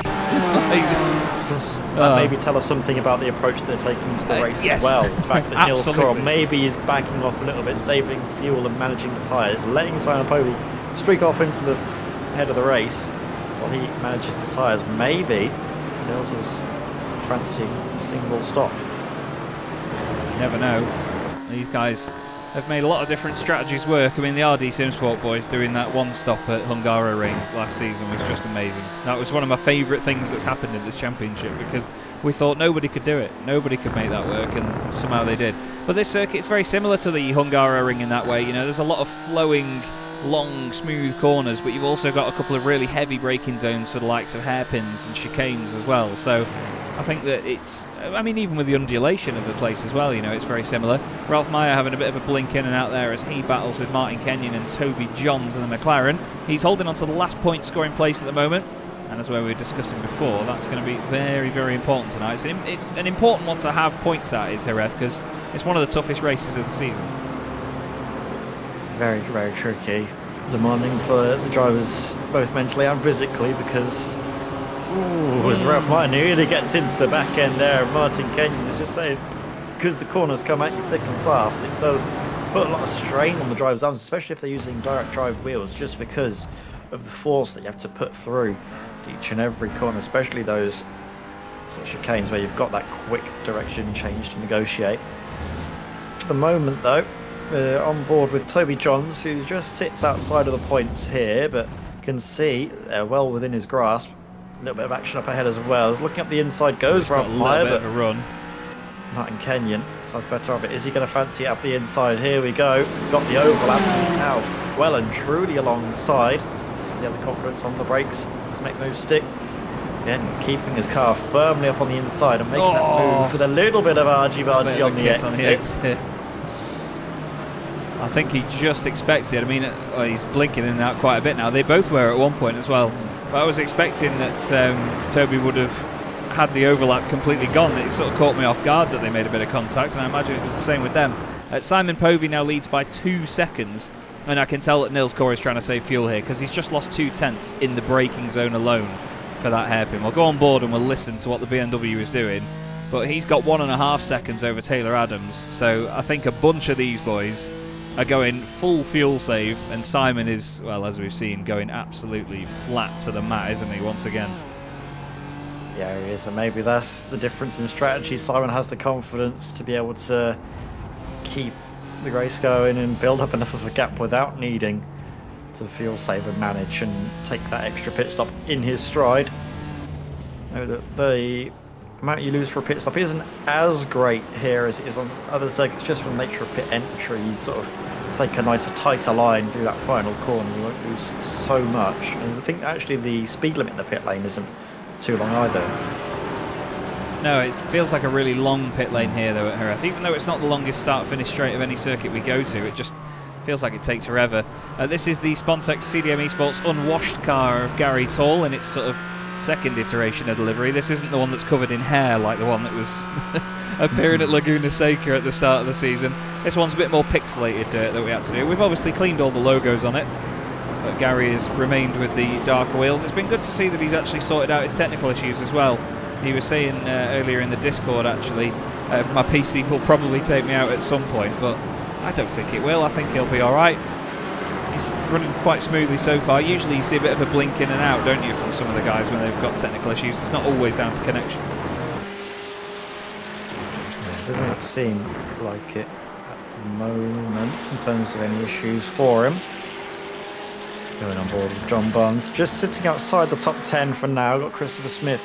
That maybe tell us something about the approach they're taking to the race as well. The fact that Nils Kor maybe is backing off a little bit, saving fuel and managing the tyres, letting Simon Povey streak off into the head of the race while he manages his tyres. Maybe Nils is fancying a single stop. never know. These guys have made a lot of different strategies work. I mean, the RD Simsport boys doing that one stop at Hungaroring last season was just amazing. That was one of my favourite things that's happened in this championship, because we thought nobody could do it. Nobody could make that work, and somehow they did. But this circuit's very similar to the Hungaroring in that way. You know, there's a lot of flowing, long, smooth corners, but you've also got a couple of really heavy braking zones for the likes of hairpins and chicanes as well. So I think that it's, I mean, even with the undulation of the place as well, you know, it's very similar. Ralph Meyer having a bit of a blink in and out there as he battles with Martin Kenyon and Toby Johns in the McLaren. He's holding on to the last point scoring place at the moment, and as we were discussing before, that's going to be very, very important tonight. It's an important one to have points at, is Jerez, because it's one of the toughest races of the season. Very, very tricky. Demanding for the drivers both mentally and physically, because as Ralph Martin nearly gets into the back end there, Martin Kenyon is just saying, because the corners come at you thick and fast, it does put a lot of strain on the drivers' arms, especially if they're using direct drive wheels, just because of the force that you have to put through each and every corner, especially those sort of chicanes where you've got that quick direction change to negotiate. For the moment though, on board with Toby Johns, who just sits outside of the points here, but can see they're well within his grasp. A little bit of action up ahead as well. As looking up the inside goes Ralph Meyer, but a run. Martin Kenyon sounds better of it. Is he going to fancy it up the inside? Here we go. He's got the overlap. He's now well and truly alongside. Does he have the confidence on the brakes to make moves stick? Again, keeping his car firmly up on the inside and making that move with a little bit of argy-bargy on the exit. I think he just expected. I mean, he's blinking in and out quite a bit now. They both were at one point as well. But I was expecting that Toby would have had the overlap completely gone. It sort of caught me off guard that they made a bit of contact, and I imagine it was the same with them. Simon Povey now leads by 2 seconds, and I can tell that Nils Corey is trying to save fuel here, because he's just lost 2/10 in the braking zone alone for that hairpin. We'll go on board and we'll listen to what the BMW is doing, but he's got 1.5 seconds over Taylor Adams, so I think a bunch of these boys are going full fuel save, and Simon is, well, as we've seen, going absolutely flat to the mat, isn't he, once again? Yeah, he is, and maybe that's the difference in strategy. Simon has the confidence to be able to keep the race going and build up enough of a gap without needing to fuel save and manage and take that extra pit stop in his stride. The amount you lose for a pit stop isn't as great here as it is on other circuits, just from the nature of pit entry. You sort of take a nicer, tighter line through that final corner, you won't lose so much. And I think actually the speed limit in the pit lane isn't too long either. No, it feels like a really long pit lane here though at Jerez. Even though it's not the longest start-finish straight of any circuit we go to, it just feels like it takes forever. This is the Spontex CDM Esports unwashed car of Gary Tall in its sort of second iteration of delivery. This isn't the one that's covered in hair like the one that was appearing at Laguna Seca at the start of the season. This one's a bit more pixelated dirt that we had to do. We've obviously cleaned all the logos on it, but Gary has remained with the darker wheels. It's been good to see that he's actually sorted out his technical issues as well. He was saying earlier in the Discord, actually, my PC will probably take me out at some point, but I don't think it will. I think he'll be alright. He's running quite smoothly so far. Usually you see a bit of a blink in and out, don't you, from some of the guys when they've got technical issues. It's not always down to connection. Yeah, it doesn't seem like it at the moment in terms of any issues for him. Going on board with John Barnes. Just sitting outside the top 10 for now. Got Christopher Smith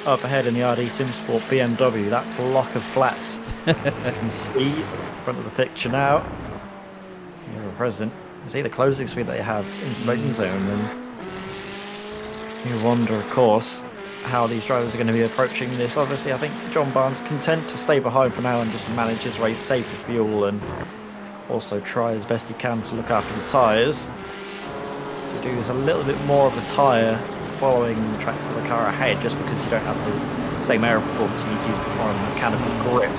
up ahead in the RD Simsport BMW. That block of flats you can see in front of the picture now. Here at present. You see the closing speed they have into the braking zone, and you wonder, of course, how these drivers are going to be approaching this. Obviously, I think John Barnes content to stay behind for now and just manage his race, save the fuel, and also try as best he can to look after the tyres. So do is a little bit more of the tyre following the tracks of the car ahead, just because you don't have the same aero performance. You need to use a bit more of a mechanical grip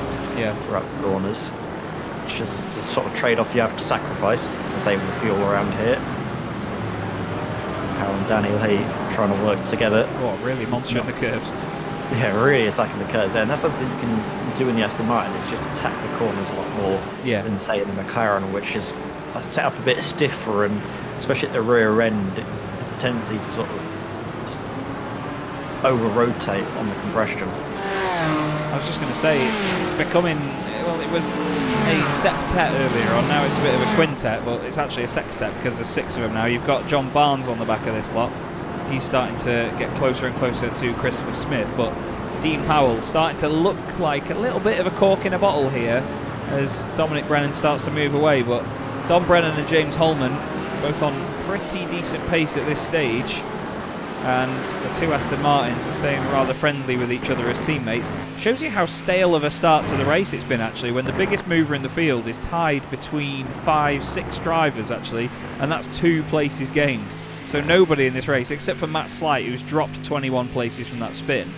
throughout the corners. Which is the sort of trade-off you have to sacrifice to save the fuel around here. Powell and Daniel Hay trying to work together. Oh, really monstering the curves. Yeah, really attacking the curves there. And that's something you can do in the Aston Martin, is just attack the corners a lot more than, say, in the McLaren, which is set up a bit stiffer, and especially at the rear end, it has a tendency to sort of just over-rotate on the compression. I was just going to say, it's becoming well, it was a septet earlier on. Now it's a bit of a quintet, but it's actually a sextet because there's 6 of them now. You've got John Barnes on the back of this lot. He's starting to get closer and closer to Christopher Smith, but Dean Powell starting to look like a little bit of a cork in a bottle here as Dominic Brennan starts to move away. But Dom Brennan and James Holman both on pretty decent pace at this stage, and the 2 Aston Martins are staying rather friendly with each other as teammates. Shows you how stale of a start to the race it's been, actually, when the biggest mover in the field is tied between 5-6 drivers, actually, and that's 2 places gained. So nobody in this race, except for Matt Slight, who's dropped 21 places from that spin,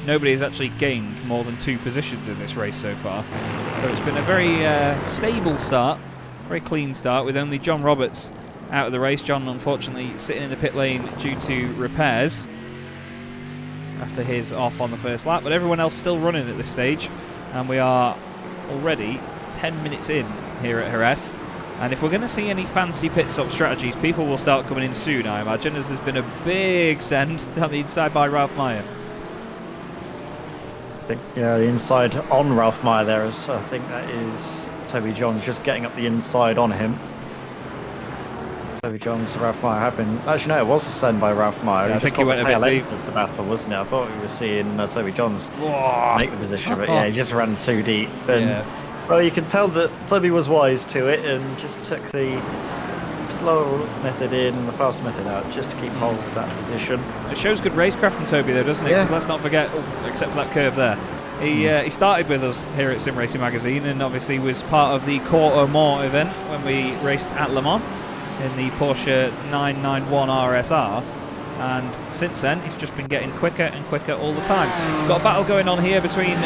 nobody has actually gained more than 2 positions in this race so far. So it's been a very stable start, very clean start, with only John Roberts out of the race. John, unfortunately, sitting in the pit lane due to repairs after his off on the first lap, but everyone else still running at this stage, and we are already 10 minutes in here at Jerez. And if we're going to see any fancy pit stop strategies, people will start coming in soon, I imagine, as there's been a big send down the inside by Ralph Meyer. I think, yeah, the inside on Ralph Meyer there is, I think that is Toby Johns just getting up the inside on him. Toby Johns and Ralph Meyer have been... Actually, no, it was a send by Ralph Meyer. Yeah, I think he went a bit deep of the battle, wasn't it? I thought we were seeing Toby Johns make the position, but yeah, he just ran too deep. And, well, you can tell that Toby was wise to it and just took the slow method in and the fast method out just to keep hold of that position. It shows good racecraft from Toby, though, doesn't it? Because let's not forget, except for that curve there, he started with us here at Sim Racing Magazine and obviously was part of the Cours au Mans event when we raced at Le Mans in the Porsche 991 RSR, and since then he's just been getting quicker and quicker all the time. Got a battle going on here between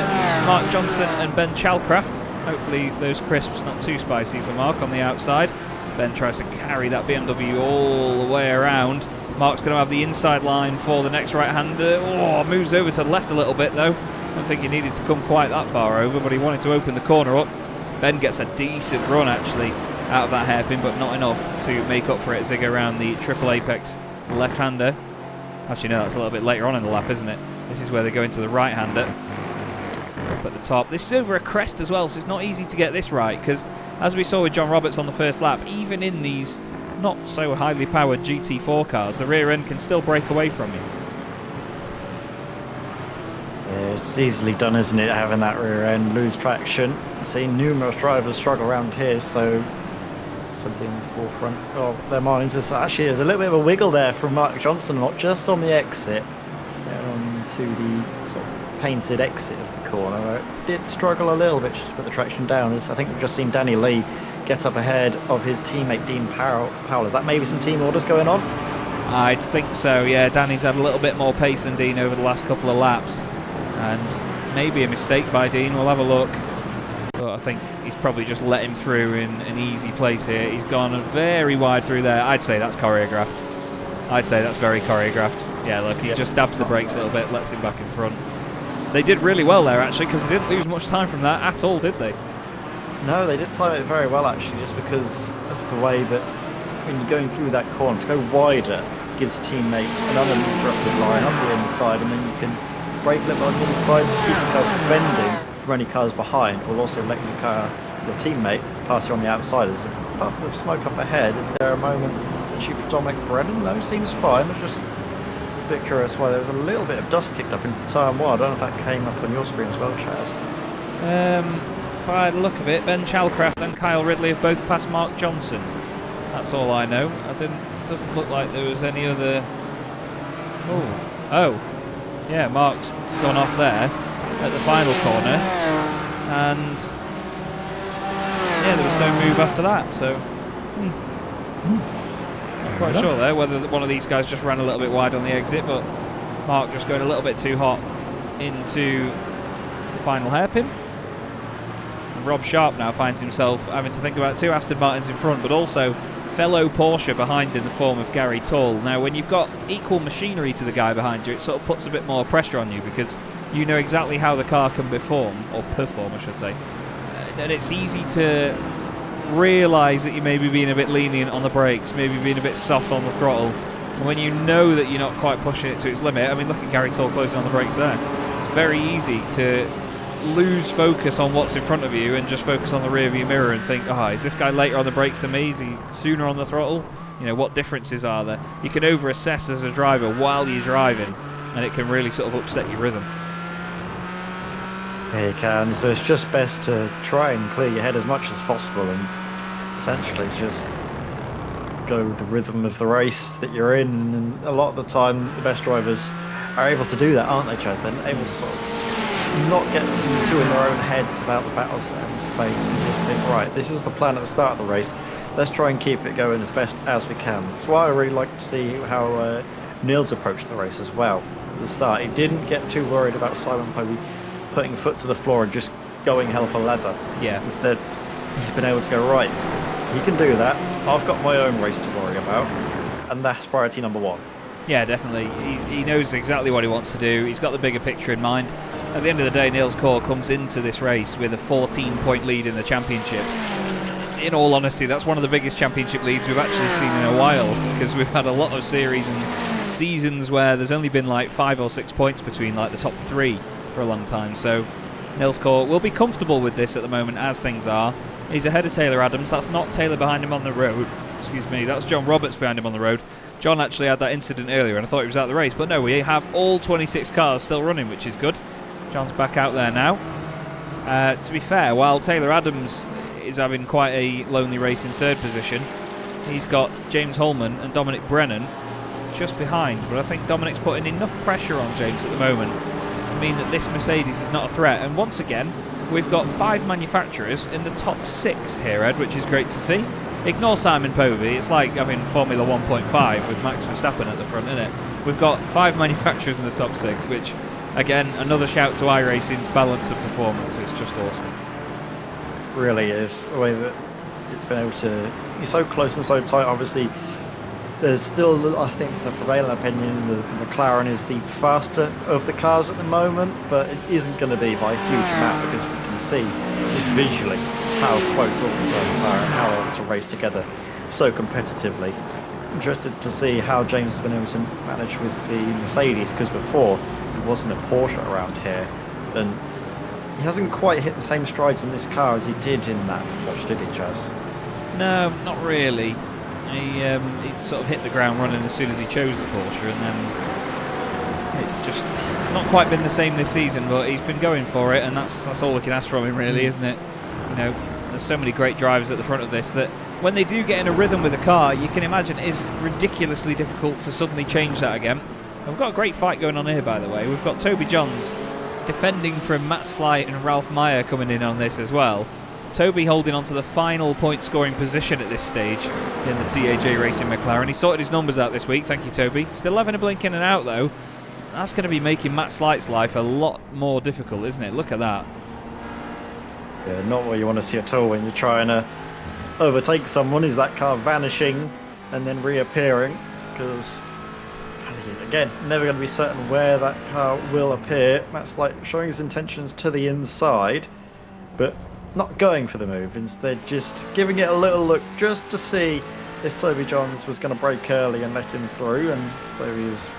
Mark Johnson and Ben Chalcraft. Hopefully those crisps not too spicy for Mark on the outside. Ben tries to carry that BMW all the way around. Mark's going to have the inside line for the next right-hander. Oh, moves over to the left a little bit though. I don't think he needed to come quite that far over, but he wanted to open the corner up. Ben gets a decent run actually out of that hairpin, but not enough to make up for it as they go around the triple apex left-hander. Actually, no, that's a little bit later on in the lap, isn't it? This is where they go into the right-hander up at the top. This is over a crest as well, so it's not easy to get this right, because as we saw with John Roberts on the first lap, even in these not so highly powered GT4 cars, the rear end can still break away from you. Yeah, it's easily done, isn't it, having that rear end lose traction. I've seen numerous drivers struggle around here, so something in the forefront of their minds. There's a little bit of a wiggle there from Mark Johnson, not just on the exit, onto the sort of painted exit of the corner, where it did struggle a little bit just to put the traction down. As I think we've just seen Danny Lee get up ahead of his teammate Dean Powell. Is that maybe some team orders going on? I'd think so, yeah. Danny's had a little bit more pace than Dean over the last couple of laps, and maybe a mistake by Dean. We'll have a look. But I think he's probably just let him through in an easy place here. He's gone very wide through there. I'd say that's choreographed. I'd say that's very choreographed. Yeah, look, he just dabs the brakes a little bit, lets him back in front. They did really well there, actually, because they didn't lose much time from that at all, did they? No, they did time it very well, actually, just because of the way that when you're going through that corner, to go wider gives a teammate another uninterrupted line up the inside, and then you can brake a little on the inside to keep yourself defending from any cars behind, while also letting your teammate pass you on the outside. There's a puff of smoke up ahead. Is there a moment that you for Dominic Brennan? No, seems fine. I'm just a bit curious why there was a little bit of dust kicked up into turn 1. I don't know if that came up on your screen as well, Chaz. By the look of it, Ben Chalcraft and Kyle Ridley have both passed Mark Johnson. That's all I know. Doesn't look like there was any other... Oh. Yeah, Mark's gone off there at the final corner, and yeah, there was no move after that, so not quite sure there whether one of these guys just ran a little bit wide on the exit, but Mark just going a little bit too hot into the final hairpin. And Rob Sharp now finds himself having to think about 2 Aston Martins in front, but also fellow Porsche behind in the form of Gary Tall. Now, when you've got equal machinery to the guy behind you, it sort of puts a bit more pressure on you, because you know exactly how the car can perform, I should say. And it's easy to realise that you may be being a bit lenient on the brakes, maybe being a bit soft on the throttle. And when you know that you're not quite pushing it to its limit, I mean, look at Gary Tall closing on the brakes there. It's very easy to lose focus on what's in front of you and just focus on the rear view mirror and think, oh, is this guy later on the brakes than me? Is he sooner on the throttle? You know, what differences are there? You can over-assess as a driver while you're driving, and it can really sort of upset your rhythm. Yeah, you can. So it's just best to try and clear your head as much as possible and essentially just go with the rhythm of the race that you're in. And a lot of the time, the best drivers are able to do that, aren't they, Chaz? They're able to sort of not get too in their own heads about the battles they're having to face and just think, right, this is the plan at the start of the race. Let's try and keep it going as best as we can. That's why I really like to see how Niels approached the race as well at the start. He didn't get too worried about Simon Povey putting foot to the floor and just going hell for leather. Yeah. Instead, he's been able to go, right, he can do that. I've got my own race to worry about, and that's priority number one. Yeah, definitely. He knows exactly what he wants to do. He's got the bigger picture in mind. At the end of the day, Niels Kor comes into this race with a 14-point lead in the championship. In all honesty, that's one of the biggest championship leads we've actually seen in a while, because we've had a lot of series and seasons where there's only been like 5 or 6 points between like the top 3 for a long time. So Niels Kor will be comfortable with this at the moment as things are. He's ahead of Taylor Adams. That's not Taylor behind him on the road. Excuse me, that's John Roberts behind him on the road. John actually had that incident earlier and I thought he was out of the race, but no, we have all 26 cars still running, which is good. John's back out there now. To be fair, while Taylor Adams is having quite a lonely race in third position, he's got James Holman and Dominic Brennan just behind, but I think Dominic's putting enough pressure on James at the moment to mean that this Mercedes is not a threat. And once again, we've got 5 manufacturers in the top 6 here, Ed, which is great to see. Ignore Simon Povey, it's like having Formula 1.5 with Max Verstappen at the front, isn't it? We've got 5 manufacturers in the top 6, which, again, another shout to iRacing's balance of performance. It's just awesome. Really is, the way that it's been able to be so close and so tight. Obviously, there's still, I think, the prevailing opinion, the McLaren is the faster of the cars at the moment, but it isn't going to be by a huge amount because we can see just visually how close all the drivers are and how they're able to race together so competitively. Interested to see how James has been able to manage with the Mercedes, because before he wasn't a Porsche around here, and he hasn't quite hit the same strides in this car as he did in that Porsche, did he, Chaz? No, not really. He sort of hit the ground running as soon as he chose the Porsche, and then it's not quite been the same this season, but he's been going for it, and that's all we can ask from him, really, isn't it? You know, there's so many great drivers at the front of this that when they do get in a rhythm with a car, you can imagine it is ridiculously difficult to suddenly change that again. We've got a great fight going on here, by the way. We've got Toby Johns defending from Matt Slight and Ralph Meyer coming in on this as well. Toby holding on to the final point scoring position at this stage in the TAJ Racing McLaren. He sorted his numbers out this week, thank you Toby. Still having a blink in and out though. That's going to be making Matt Slight's life a lot more difficult, isn't it? Look at that. Yeah, not what you want to see at all when you're trying to overtake someone, is that car vanishing and then reappearing, because again, never going to be certain where that car will appear. Matt Slight showing his intentions to the inside, but not going for the move, instead just giving it a little look just to see if Toby Johns was going to brake early and let him through, and Toby has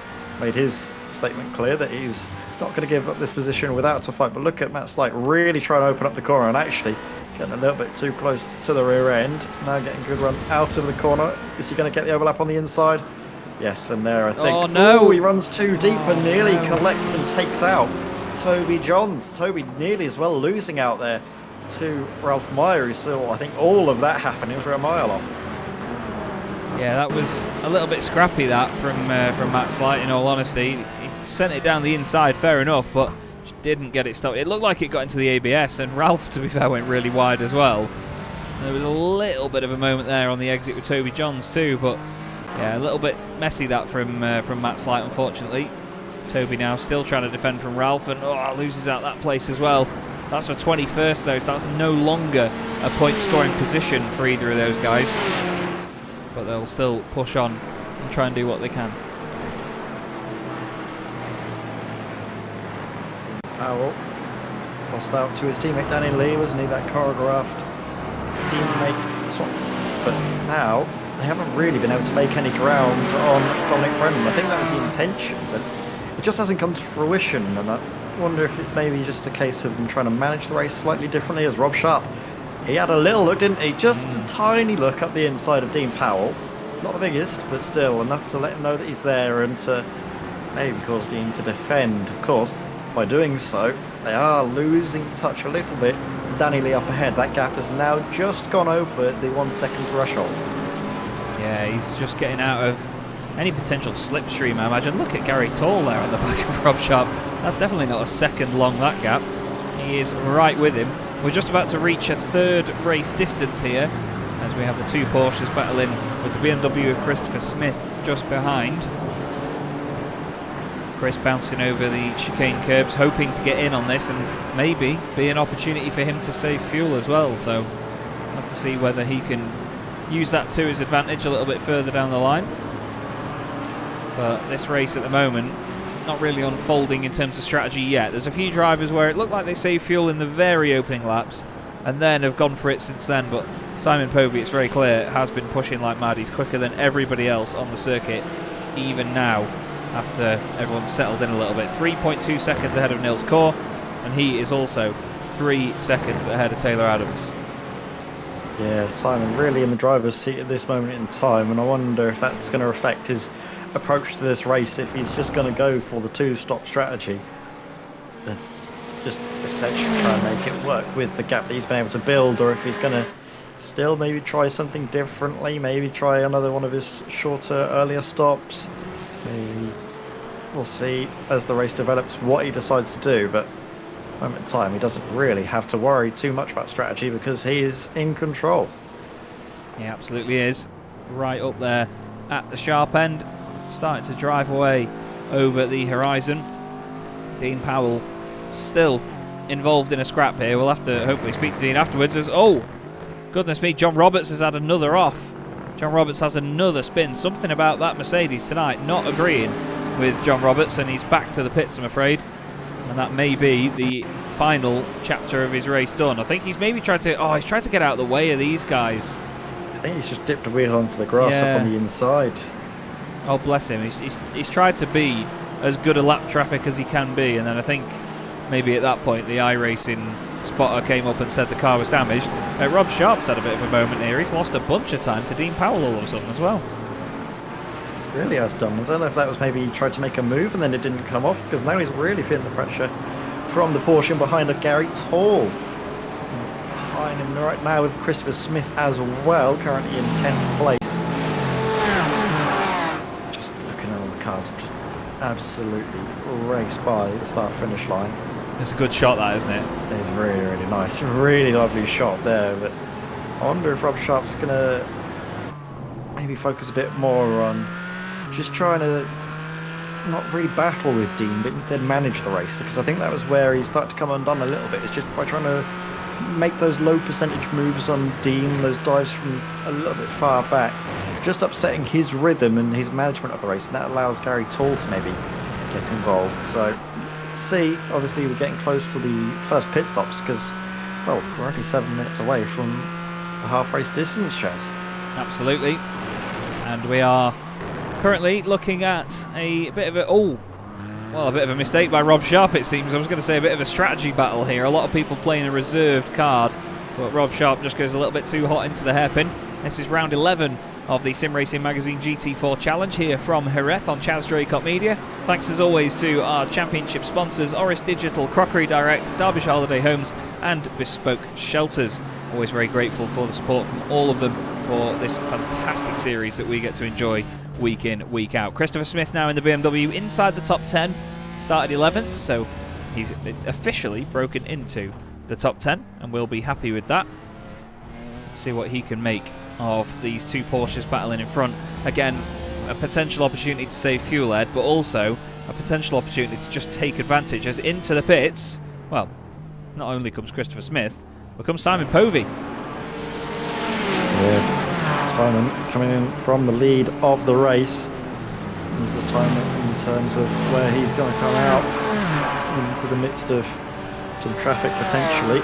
made his statement clear that he's not going to give up this position without a fight. But look at Matt Slight really trying to open up the corner and actually getting a little bit too close to the rear end. Now getting a good run out of the corner. Is he going to get the overlap on the inside? Yes, and there I think. Oh no! Ooh, he runs too deep and nearly collects and takes out Toby Johns. Toby nearly as well losing out there to Ralph Meyer, who saw, I think, all of that happening for a mile off. Yeah, that was a little bit scrappy that from Matt Slight, in all honesty. He sent it down the inside, fair enough, but didn't get it stopped. It looked like it got into the ABS, and Ralph, to be fair, went really wide as well. There was a little bit of a moment there on the exit with Toby Johns too, but yeah, a little bit messy that from Matt Slight, unfortunately. Toby now still trying to defend from Ralph, and loses out that place as well. That's for 21st though, so that's no longer a point scoring position for either of those guys. But they'll still push on and try and do what they can. Powell lost out to his teammate Danny Lee, wasn't he? That choreographed teammate swap. But now they haven't really been able to make any ground on Dominic Brennan. I think that was the intention, but it just hasn't come to fruition, and I wonder if it's maybe just a case of them trying to manage the race slightly differently. As Rob Sharp, he had a little look, didn't he? Just a tiny look up the inside of Dean Powell. Not the biggest, but still enough to let him know that he's there and to maybe cause Dean to defend. Of course, by doing so, they are losing touch a little bit to Danny Lee up ahead. That gap has now just gone over the 1 second threshold. Yeah, he's just getting out of any potential slipstream, I imagine. Look at Gary Tall there on the back of Rob Sharp. That's definitely not a second long, that gap. He is right with him. We're just about to reach a third race distance here, as we have the two Porsches battling with the BMW of Christopher Smith just behind. Chris bouncing over the chicane curbs, hoping to get in on this and maybe be an opportunity for him to save fuel as well. So we'll have to see whether he can use that to his advantage a little bit further down the line. But this race at the moment, not really unfolding in terms of strategy yet. There's a few drivers where it looked like they saved fuel in the very opening laps and then have gone for it since then, but Simon Povey, it's very clear, has been pushing like mad. He's quicker than everybody else on the circuit, even now, after everyone's settled in a little bit. 3.2 seconds ahead of Nils Kaur, and he is also 3 seconds ahead of Taylor Adams. Yeah, Simon really in the driver's seat at this moment in time, and I wonder if that's going to affect his approach to this race, if he's just going to go for the two-stop strategy and just essentially try and make it work with the gap that he's been able to build, or if he's going to still maybe try something differently, maybe try another one of his shorter, earlier stops. Maybe we'll see as the race develops what he decides to do, but at the moment in time he doesn't really have to worry too much about strategy because he is in control. He absolutely is. Right up there at the sharp end, starting to drive away over the horizon. Dean Powell still involved in a scrap here. We'll have to hopefully speak to Dean afterwards as, oh, goodness me, John Roberts has had another off. John Roberts has another spin. Something about that Mercedes tonight not agreeing with John Roberts, and he's back to the pits, I'm afraid. And that may be the final chapter of his race done. I think he's maybe tried to, he's tried to get out of the way of these guys. I think he's just dipped a wheel onto the grass up on the inside. Oh, bless him. He's tried to be as good a lap traffic as he can be, and then I think maybe at that point the iRacing spotter came up and said the car was damaged. Rob Sharp's had a bit of a moment here. He's lost a bunch of time to Dean Powell all of a sudden as well. Really has done. I don't know if that was maybe he tried to make a move and then it didn't come off, because now he's really feeling the pressure from the Porsche behind of Gary Tall. Behind him right now with Christopher Smith as well, currently in 10th place. Just looking at all the cars, just absolutely raced by the start-finish line. It's a good shot, that, isn't it? It's really, really nice. Really lovely shot there, but I wonder if Rob Sharp's going to maybe focus a bit more on just trying to not really battle with Dean, but instead manage the race, because I think that was where he started to come undone a little bit. It's just by trying to make those low percentage moves on Dean, those dives from a little bit far back, just upsetting his rhythm and his management of the race, and that allows Gary Tall to maybe get involved. So see, obviously we're getting close to the first pit stops because, well, we're only 7 minutes away from the half race distance, Chaz. Absolutely. And we are currently looking at a bit of a mistake by Rob Sharp, it seems. I was going to say a bit of a strategy battle here. A lot of people playing a reserved card, but Rob Sharp just goes a little bit too hot into the hairpin. This is round 11 of the Sim Racing Magazine GT4 Challenge here from Jerez on Chaz Draycott Media. Thanks as always to our championship sponsors, Oris Digital, Crockery Direct, Derbyshire Holiday Homes and Bespoke Shelters. Always very grateful for the support from all of them for this fantastic series that we get to enjoy week in, week out. Christopher Smith now in the BMW inside the top 10, started 11th, so he's officially broken into the top 10 and we'll be happy with that. Let's see what he can make of these two Porsches battling in front. Again, a potential opportunity to save fuel, Ed, but also a potential opportunity to just take advantage, as into the pits, well, not only comes Christopher Smith, but comes Simon Povey. Yeah, Simon coming in from the lead of the race. There's a time in terms of where he's going to come out into the midst of some traffic potentially.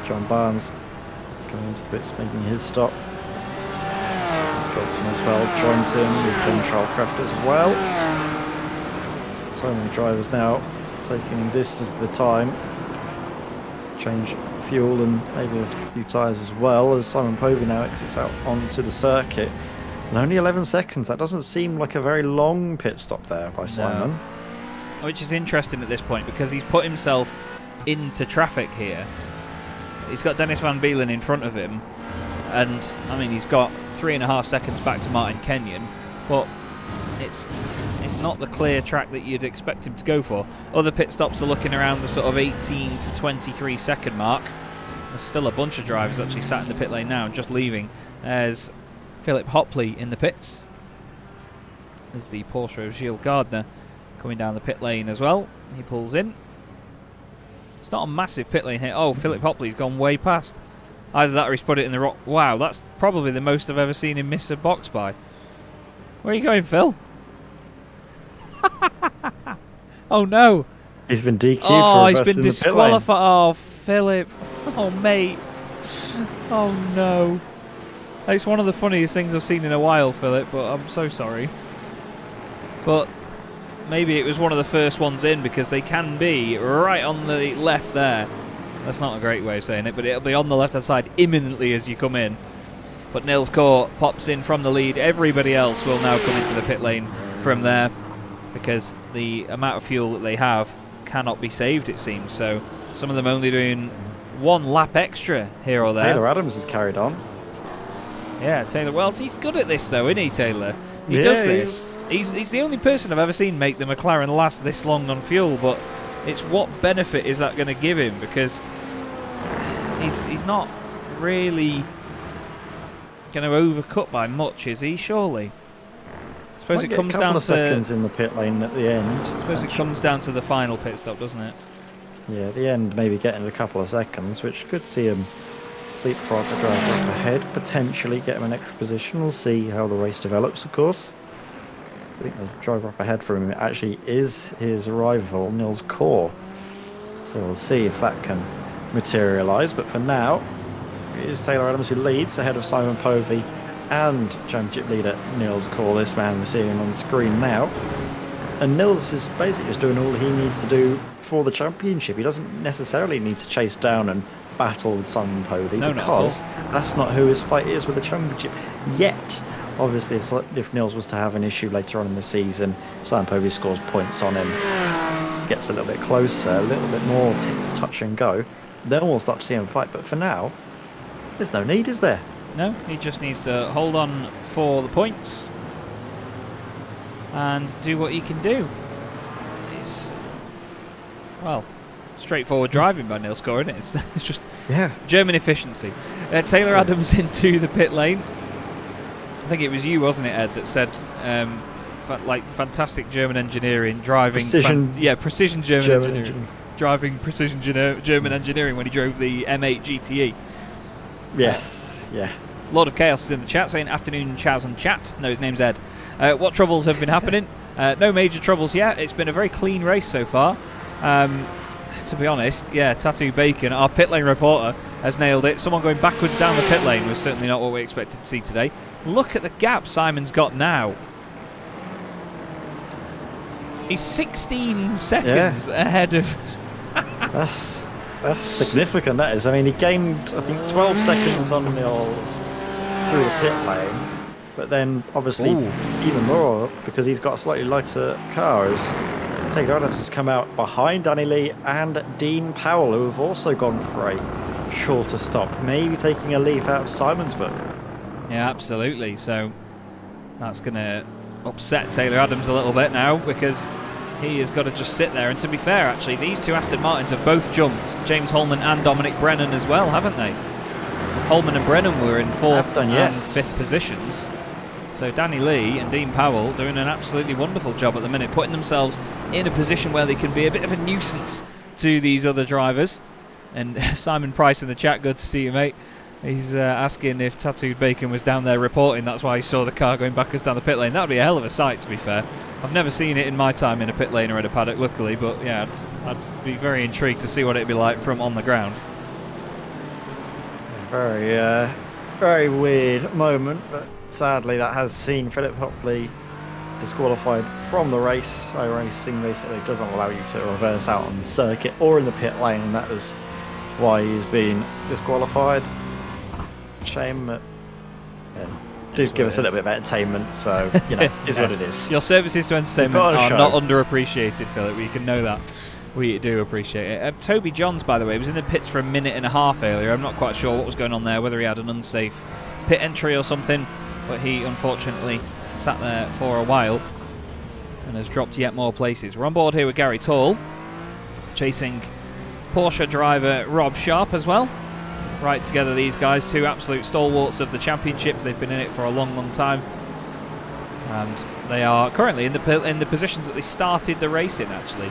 John Barnes coming into the pits, making his stop. Johnson as well joins him with Ben Charlcraft as well. So many drivers now taking this as the time to change fuel and maybe a few tyres as well, as Simon Povey now exits out onto the circuit. And only 11 seconds. That doesn't seem like a very long pit stop there by Simon. No. Which is interesting at this point because he's put himself into traffic here. He's got Dennis Van Beelen in front of him. And, I mean, he's got 3.5 seconds back to Martin Kenyon. But it's not the clear track that you'd expect him to go for. Other pit stops are looking around the sort of 18 to 23 second mark. There's still a bunch of drivers actually sat in the pit lane now and just leaving. There's Philip Hopley in the pits. There's the Porsche of Gilles Gardner coming down the pit lane as well. He pulls in. It's not a massive pit lane here. Oh, Philip Hopley's gone way past. Either that or he's put it in the rock. Wow, that's probably the most I've ever seen him miss a box by. Where are you going, Phil? Oh no! He's been DQ'd oh, for he's reversing been the pit lane. disqualified. Oh, Philip. Oh, mate. Oh no. It's one of the funniest things I've seen in a while, Philip, but I'm so sorry. But maybe it was one of the first ones in because they can be right on the left there. That's not a great way of saying it, but it'll be on the left-hand side imminently as you come in. But Nils Court pops in from the lead. Everybody else will now come into the pit lane from there because the amount of fuel that they have cannot be saved, it seems. So some of them only doing one lap extra here or there. Taylor Adams has carried on. Yeah, Taylor. Well, he's good at this, though, isn't he, Taylor? He does this. He's the only person I've ever seen make the McLaren last this long on fuel, but it's what benefit is that going to give him? Because he's not really going to overcut by much, is he? Surely. I suppose it comes down to seconds in the pit lane at the end. I suppose it comes down to the final pit stop, doesn't it? Yeah, at the end, maybe getting a couple of seconds, which could see him leapfrog the driver up ahead, potentially get him an extra position. We'll see how the race develops, of course. I think the driver up ahead from him actually is his rival, Nils Court. So we'll see if that can materialise. But for now, it is Taylor Adams who leads ahead of Simon Povey and championship leader Nils Court. This man we're seeing on the screen now. And Nils is basically just doing all he needs to do for the championship. He doesn't necessarily need to chase down and battle with Simon Povey because that's not who his fight is with the championship yet. Obviously, if Nils was to have an issue later on in the season, Simon Povey scores points on him, gets a little bit closer, a little bit more touch and go, then we'll start to see him fight. But for now, there's no need, is there? No, he just needs to hold on for the points and do what he can do. It's, well, straightforward driving by Nils Court, isn't it? It's just German efficiency. Taylor Adams into the pit lane. I think it was you, wasn't it, Ed, that said fantastic German engineering, driving precision German engineering. Driving precision German engineering when he drove the M8 GTE. Yes, yeah. Lord of Chaos is in the chat saying, afternoon Chaz and chat. No, his name's Ed. What troubles have been happening? No major troubles yet. It's been a very clean race so far. To be honest, yeah, Tattoo Bacon, our pit lane reporter, has nailed it. Someone going backwards down the pit lane was certainly not what we expected to see today. Look at the gap Simon's got now. He's 16 seconds ahead of... That's significant, that is. I mean, he gained, I think, 12 seconds on Nils through the pit lane, but then, obviously, even more because he's got a slightly lighter car. As Taylor Adams has come out behind Danny Lee and Dean Powell, who have also gone for a shorter stop, maybe taking a leaf out of Simon's book. Yeah, absolutely. So that's going to upset Taylor Adams a little bit now because he has got to just sit there. And to be fair, actually, these two Aston Martins have both jumped. James Holman and Dominic Brennan as well, haven't they? Holman and Brennan were in 4th and 5th positions. So Danny Lee and Dean Powell doing an absolutely wonderful job at the minute, putting themselves in a position where they can be a bit of a nuisance to these other drivers. And Simon Price in the chat, good to see you, mate. He's asking if Tattooed Bacon was down there reporting. That's why he saw the car going backwards down the pit lane. That would be a hell of a sight, to be fair. I've never seen it in my time in a pit lane or in a paddock, luckily. But yeah, I'd be very intrigued to see what it'd be like from on the ground. Very weird moment, but sadly that has seen Philip Hopley disqualified from the race. iRacing basically doesn't allow you to reverse out on the circuit or in the pit lane, and that is why he's been disqualified. Shame, but do give us a little bit of entertainment, so you know, is what it is. Your services to entertainment are not underappreciated, Philip. We can know that. We do appreciate it. Toby Johns, by the way, was in the pits for a minute and a half earlier. I'm not quite sure what was going on there, whether he had an unsafe pit entry or something, but he unfortunately sat there for a while and has dropped yet more places. We're on board here with Gary Tall, chasing Porsche driver Rob Sharp as well. Right together, these guys, two absolute stalwarts of the championship. They've been in it for a long, long time, and they are currently in the positions that they started the race in, actually,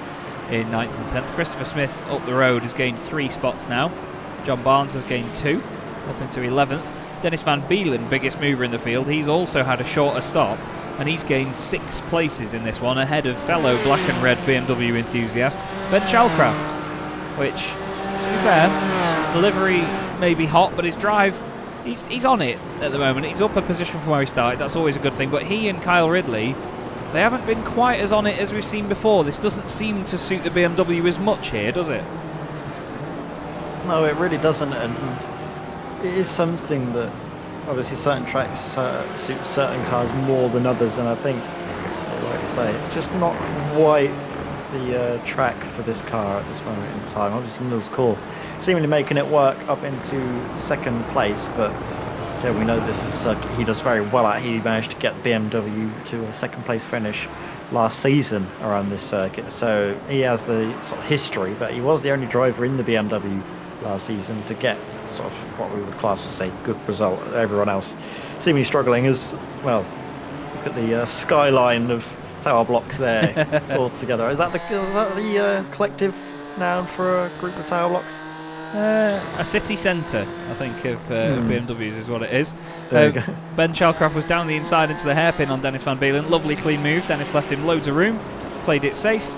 in 9th and 10th. Christopher Smith up the road has gained 3 spots now. John Barnes has gained 2, up into 11th. Dennis Van Beelen, biggest mover in the field, he's also had a shorter stop, and he's gained 6 places in this one, ahead of fellow black and red BMW enthusiast Ben Chalcraft, which, to be fair, the livery may be hot, but his drive, he's on it at the moment. He's up a position from where he started. That's always a good thing. But he and Kyle Ridley, they haven't been quite as on it as we've seen before. This doesn't seem to suit the BMW as much here, does it? No, it really doesn't, and it is something that obviously certain tracks suit certain cars more than others, and I think, like I say, it's just not quite the track for this car at this moment in time. Obviously, Nils Kaur seemingly making it work up into 2nd place, but yeah, we know this is a circuit he does very well at. He managed to get BMW to a 2nd place finish last season around this circuit, so he has the sort of history, but he was the only driver in the BMW last season to get sort of what we would class as a good result. Everyone else seemingly struggling as well. Look at the skyline of tower blocks there all together. Is that the collective noun for a group of tower blocks? A city centre, I think, of BMWs is what it is. There you go. Ben Chalcraft was down the inside into the hairpin on Dennis Van Beelen. Lovely clean move. Dennis left him loads of room, played it safe,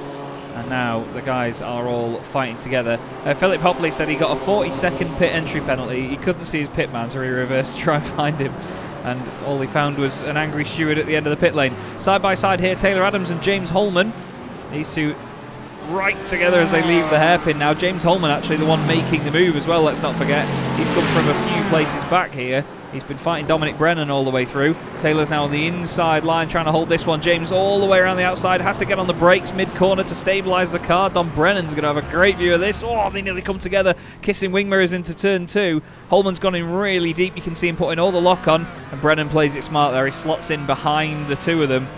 and now the guys are all fighting together. Philip Hopley said he got a 40-second pit entry penalty. He couldn't see his pit man, so he reversed to try and find him, and all he found was an angry steward at the end of the pit lane. Side by side here, Taylor Adams and James Holman. These two right together as they leave the hairpin now. James Holman actually the one making the move as well, let's not forget. He's come from a few places back here. He's been fighting Dominic Brennan all the way through. Taylor's now on the inside line trying to hold this one. James all the way around the outside, has to get on the brakes mid-corner to stabilise the car. Dom Brennan's going to have a great view of this. Oh, they nearly come together, kissing wing mirrors into turn 2. Holman's gone in really deep. You can see him putting all the lock on, and Brennan plays it smart there. He slots in behind the two of them.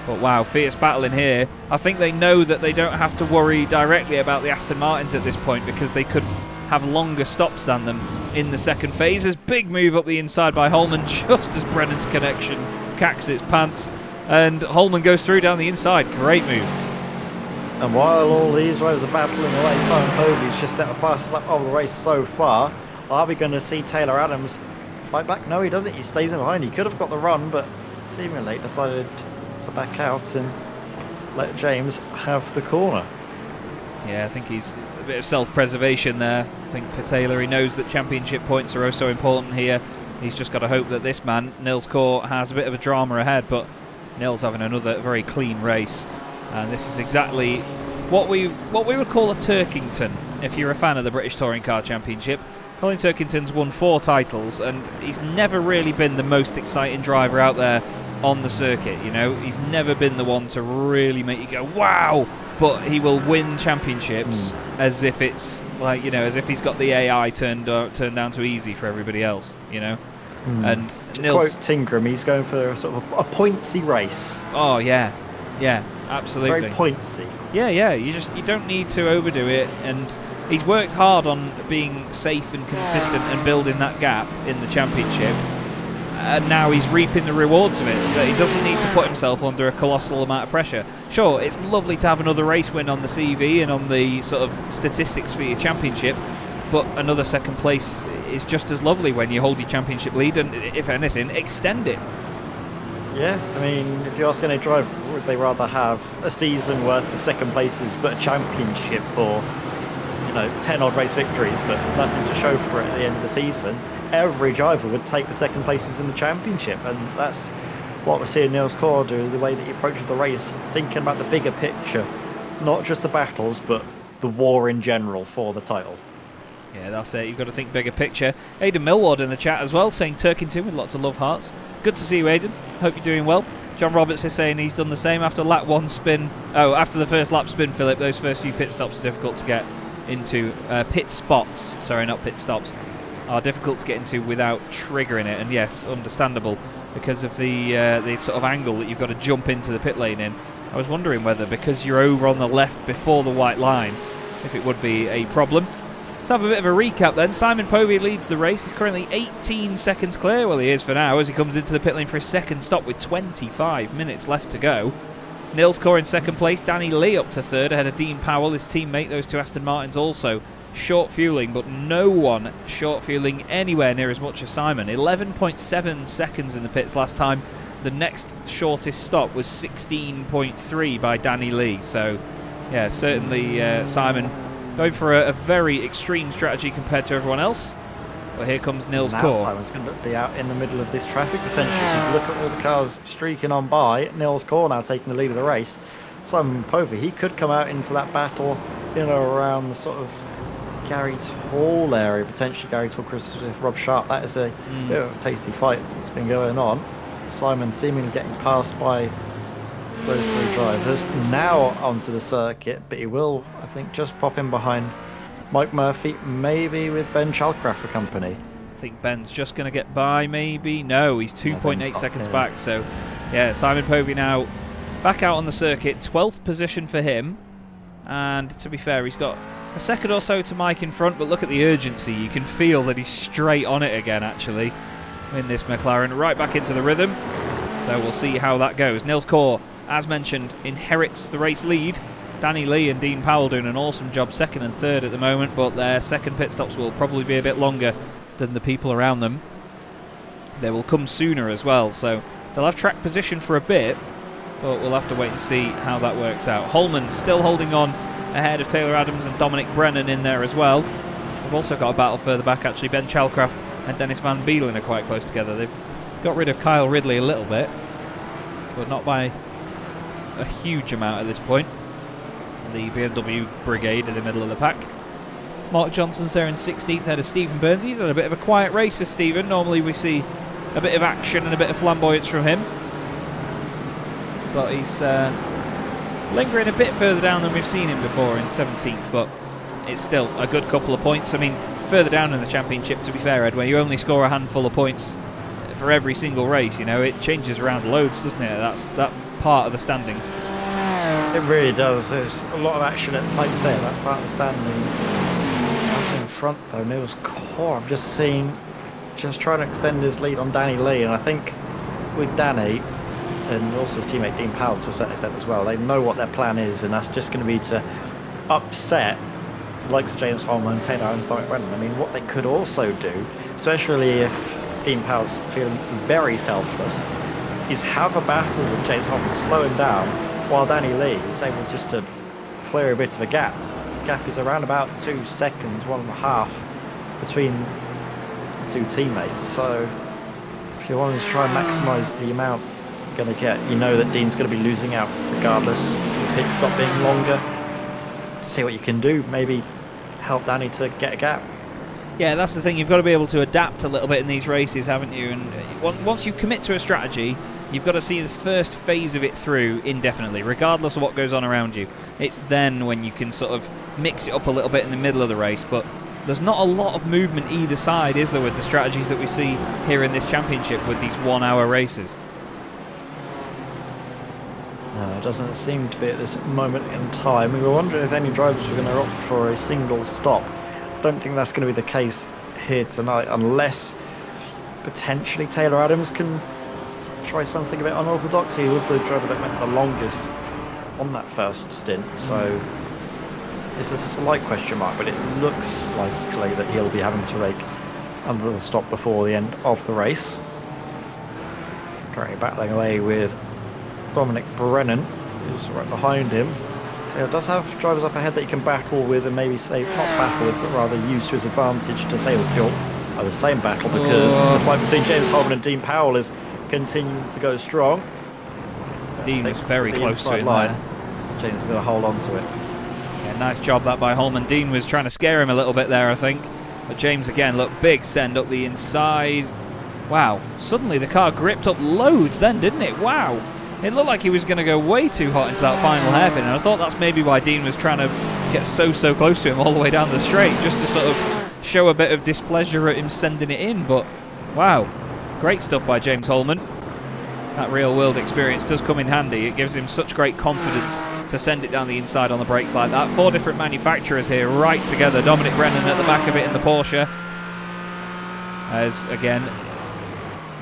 But wow, fierce battle in here. I think they know that they don't have to worry directly about the Aston Martins at this point, because they could have longer stops than them in the 2nd phase. There's big move up the inside by Holman just as Brennan's connection cacks its pants, and Holman goes through down the inside. Great move. And while all these drivers are battling away, Simon Povey's just set a fast lap of the race so far. Are we going to see Taylor Adams fight back? No, he doesn't. He stays in behind. He could have got the run, but seemingly decided to back out and let James have the corner. Yeah, I think he's a bit of self-preservation there. I think for Taylor, he knows that championship points are oh so important here. He's just got to hope that this man, Nils Kaur, has a bit of a drama ahead, but Nils having another very clean race. And this is exactly what we would call a Turkington, if you're a fan of the British Touring Car Championship. Colin Turkington's won 4 titles, and he's never really been the most exciting driver out there on the circuit. You know, he's never been the one to really make you go wow, but he will win championships as if it's like, you know, as if he's got the AI turned down to easy for everybody else, you know. And to quote Tingram, he's going for a sort of a pointsy race. Oh yeah, absolutely, very pointsy. Yeah, you don't need to overdo it, and he's worked hard on being safe and consistent and building that gap in the championship. And now he's reaping the rewards of it. That he doesn't need to put himself under a colossal amount of pressure. Sure, it's lovely to have another race win on the CV and on the sort of statistics for your championship, but another 2nd place is just as lovely when you hold your championship lead, and if anything, extend it. Yeah, I mean, if you ask any driver, would they rather have a season worth of 2nd places but a championship, or 10 odd race victories but nothing to show for it at the end of the season? Every driver would take the 2nd places in the championship, and that's what we're seeing Niels Core do is the way that he approaches the race, thinking about the bigger picture, not just the battles, but the war in general for the title. Yeah, that's it. You've got to think bigger picture. Aidan Millward in the chat as well, saying Turkington with lots of love hearts. Good to see you, Aidan. Hope you're doing well. John Roberts is saying he's done the same after lap 1 spin. Oh, after the first lap spin, Philip, those first few pit stops are difficult to get into. Pit spots, sorry, not pit stops, are difficult to get into without triggering it. And yes, understandable, because of the sort of angle that you've got to jump into the pit lane in. I was wondering whether, because you're over on the left before the white line, if it would be a problem. Let's have a bit of a recap then. Simon Povey leads the race. He's currently 18 seconds clear. Well, he is for now, as he comes into the pit lane for his second stop with 25 minutes left to go. Niels Core in second place. Danny Lee up to third ahead of Dean Powell, his teammate. Those two Aston Martins also short fueling, but no one short fueling anywhere near as much as Simon. 11.7 seconds in the pits last time. The next shortest stop was 16.3 by Danny Lee. So, yeah, certainly Simon going for a very extreme strategy compared to everyone else. But here comes Niels Core. Simon's going to be out in the middle of this traffic potentially. Just look at all the cars streaking on by. Niels Core now taking the lead of the race. Simon Povey, he could come out into that battle, you know, around the sort of Gary Tall area, potentially Gary Tall, Chris Smith, Rob Sharp. That is a bit of a tasty fight that's been going on. Simon seemingly getting passed by those three drivers. Now onto the circuit, but he will, I think, just pop in behind Mike Murphy, maybe with Ben Chalcraft for company. I think Ben's just going to get by, maybe. No, he's 2.8 seconds back. So, yeah, Simon Povey now back out on the circuit. 12th position for him. And to be fair, he's got a second or so to Mike in front, but look at the urgency. You can feel that he's straight on it again, actually, in this McLaren. Right back into the rhythm. So we'll see how that goes. Niels Core, as mentioned, inherits the race lead. Danny Lee and Dean Powell doing an awesome job second and third at the moment, but their second pit stops will probably be a bit longer than the people around them. They will come sooner as well, so they'll have track position for a bit, but we'll have to wait and see how that works out. Holman still holding on ahead of Taylor Adams and Dominic Brennan in there as well. We've also got a battle further back, actually. Ben Chalcraft and Dennis Van Beelen are quite close together. They've got rid of Kyle Ridley a little bit, but not by a huge amount at this point. The BMW Brigade in the middle of the pack. Mark Johnson's there in 16th ahead of Stephen Burns. He's had a bit of a quiet race as Stephen. Normally we see a bit of action and a bit of flamboyance from him, but he's lingering a bit further down than we've seen him before in 17th, but it's still a good couple of points. I mean, further down in the championship, to be fair, Ed, where you only score a handful of points for every single race, you know, it changes around loads, doesn't it? That's that part of the standings. It really does. There's a lot of action at, like you say, that part of the standings. That's in front though, Niels Core, I've just seen, just trying to extend his lead on Danny Lee, and I think with Danny and also his teammate Dean Powell to a certain extent as well, they know what their plan is, and that's just going to be to upset the likes of James Holman, Taylor Adams, Dominic Brennan. I mean, what they could also do, especially if Dean Powell's feeling very selfless, is have a battle with James Holman, slow him down, while Danny Lee is able just to clear a bit of a gap. The gap is around about 2 seconds, 1.5 between two teammates. So if you want to try and maximise the amount you're going to get, you know that Dean's going to be losing out regardless. The pit stop being longer. See what you can do. Maybe help Danny to get a gap. Yeah, that's the thing. You've got to be able to adapt a little bit in these races, haven't you? And once you commit to a strategy, you've got to see the first phase of it through indefinitely, regardless of what goes on around you. It's then when you can sort of mix it up a little bit in the middle of the race. But there's not a lot of movement either side, is there, with the strategies that we see here in this championship with these 1 hour races? No, it doesn't seem to be at this moment in time. We were wondering if any drivers were going to opt for a single stop. I don't think that's going to be the case here tonight, unless potentially Taylor Adams can try something a bit unorthodox. He was the driver that went the longest on that first stint, so it's a slight question mark, but it looks likely that he'll be having to make another stop before the end of the race. Currently battling away with Dominic Brennan, who's right behind him. Taylor does have drivers up ahead that he can battle with and maybe save, not battle with, but rather use to his advantage to save fuel. I was saying battle because the fight between James Holman and Dean Powell is continuing to go strong. Dean was very close to it there. James is going to hold on to it. Yeah, nice job that by Holman. Dean was trying to scare him a little bit there, I think. But James again, look, big send up the inside. Wow, suddenly the car gripped up loads then, didn't it? Wow. It looked like he was going to go way too hot into that final hairpin, and I thought that's maybe why Dean was trying to get so close to him all the way down the straight, just to sort of show a bit of displeasure at him sending it in. But wow, great stuff by James Holman. That real world experience does come in handy. It gives him such great confidence to send it down the inside on the brakes like that. 4 different manufacturers here right together. Dominic Brennan at the back of it in the Porsche. As again,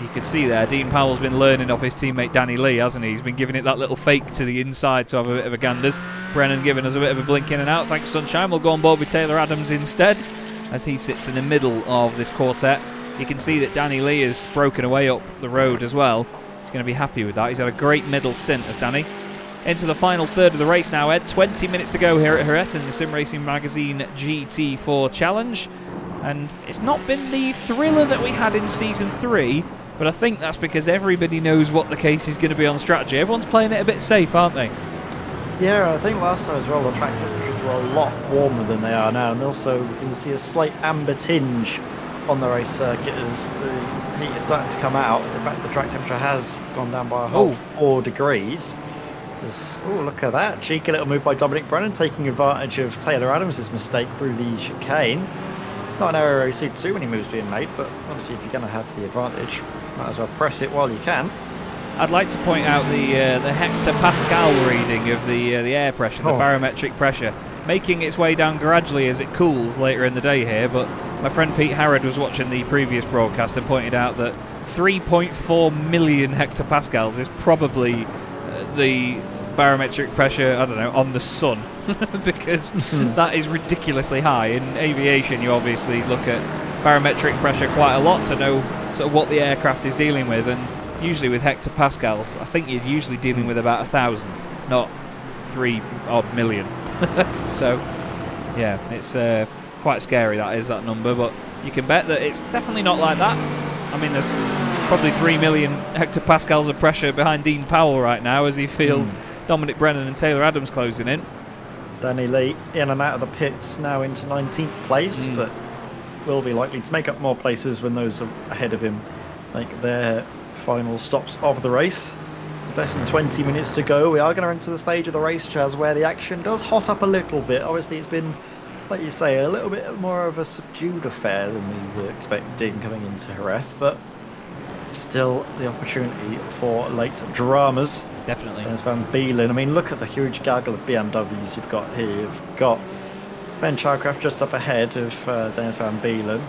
you can see there, Dean Powell's been learning off his teammate Danny Lee, hasn't he? He's been giving it that little fake to the inside to have a bit of a ganders. Brennan giving us a bit of a blink in and out. Thanks, Sunshine. We'll go on board with Taylor Adams instead, as he sits in the middle of this quartet. You can see that Danny Lee has broken away up the road as well. He's going to be happy with that. He's had a great middle stint, as Danny. Into the final third of the race now, Ed. 20 minutes to go here at Jerez in the Sim Racing Magazine GT4 Challenge. And it's not been the thriller that we had in Season 3, but I think that's because everybody knows what the case is going to be on strategy. Everyone's playing it a bit safe, aren't they? Yeah, I think last time as well, the track temperatures were a lot warmer than they are now, and also we can see a slight amber tinge on the race circuit as the heat is starting to come out. In fact, the track temperature has gone down by a whole 4 degrees. Oh, look at that. Cheeky little move by Dominic Brennan, taking advantage of Taylor Adams' mistake through the chicane. Not an area where you see too many moves being made, but obviously if you're going to have the advantage, might as well press it while you can. I'd like to point out the hectopascal reading of the air pressure, the barometric pressure, making its way down gradually as it cools later in the day here. But my friend Pete Harrod was watching the previous broadcast and pointed out that 3.4 million hectopascals is probably the barometric pressure, I don't know, on the sun, because that is ridiculously high. In aviation, you obviously look at barometric pressure quite a lot to know sort of what the aircraft is dealing with, and usually with hectopascals, I think you're usually dealing with about 1,000, not 3 odd million. So, yeah, it's quite scary, that number, but you can bet that it's definitely not like that. I mean, there's probably 3 million hectopascals of pressure behind Dean Powell right now as he feels Dominic Brennan and Taylor Adams closing in. Danny Lee in and out of the pits now into 19th place, but will be likely to make up more places when those ahead of him make their final stops of the race. With less than 20 minutes to go, we are going to enter the stage of the race, Chaz, where the action does hot up a little bit. Obviously, it's been, like you say, a little bit more of a subdued affair than we were expecting coming into Jerez, but still the opportunity for late dramas. Definitely. Dennis Van Beelen. I mean, look at the huge gaggle of BMWs you've got here. You've got Ben Charcraft just up ahead of Dennis Van Beelen.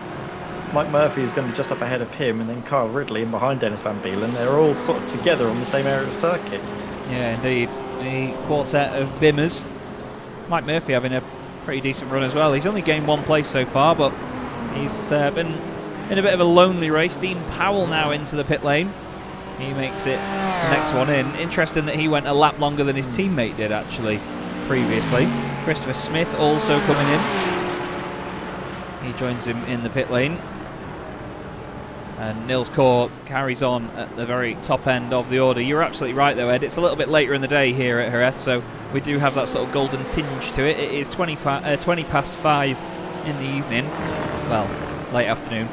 Mike Murphy is going to be just up ahead of him, and then Kyle Ridley in behind Dennis Van Beelen. They're all sort of together on the same area of the circuit. Yeah, indeed. The quartet of Bimmers. Mike Murphy having a pretty decent run as well. He's only gained 1 place so far, but he's been in a bit of a lonely race. Dean Powell now into the pit lane. He makes it the next one in. Interesting that he went a lap longer than his teammate did, actually, previously. Christopher Smith also coming in. He joins him in the pit lane. And Nils Kaur carries on at the very top end of the order. You're absolutely right, though, Ed. It's a little bit later in the day here at Jerez, so we do have that sort of golden tinge to it. It is 20 past 5 in the evening. Well, late afternoon.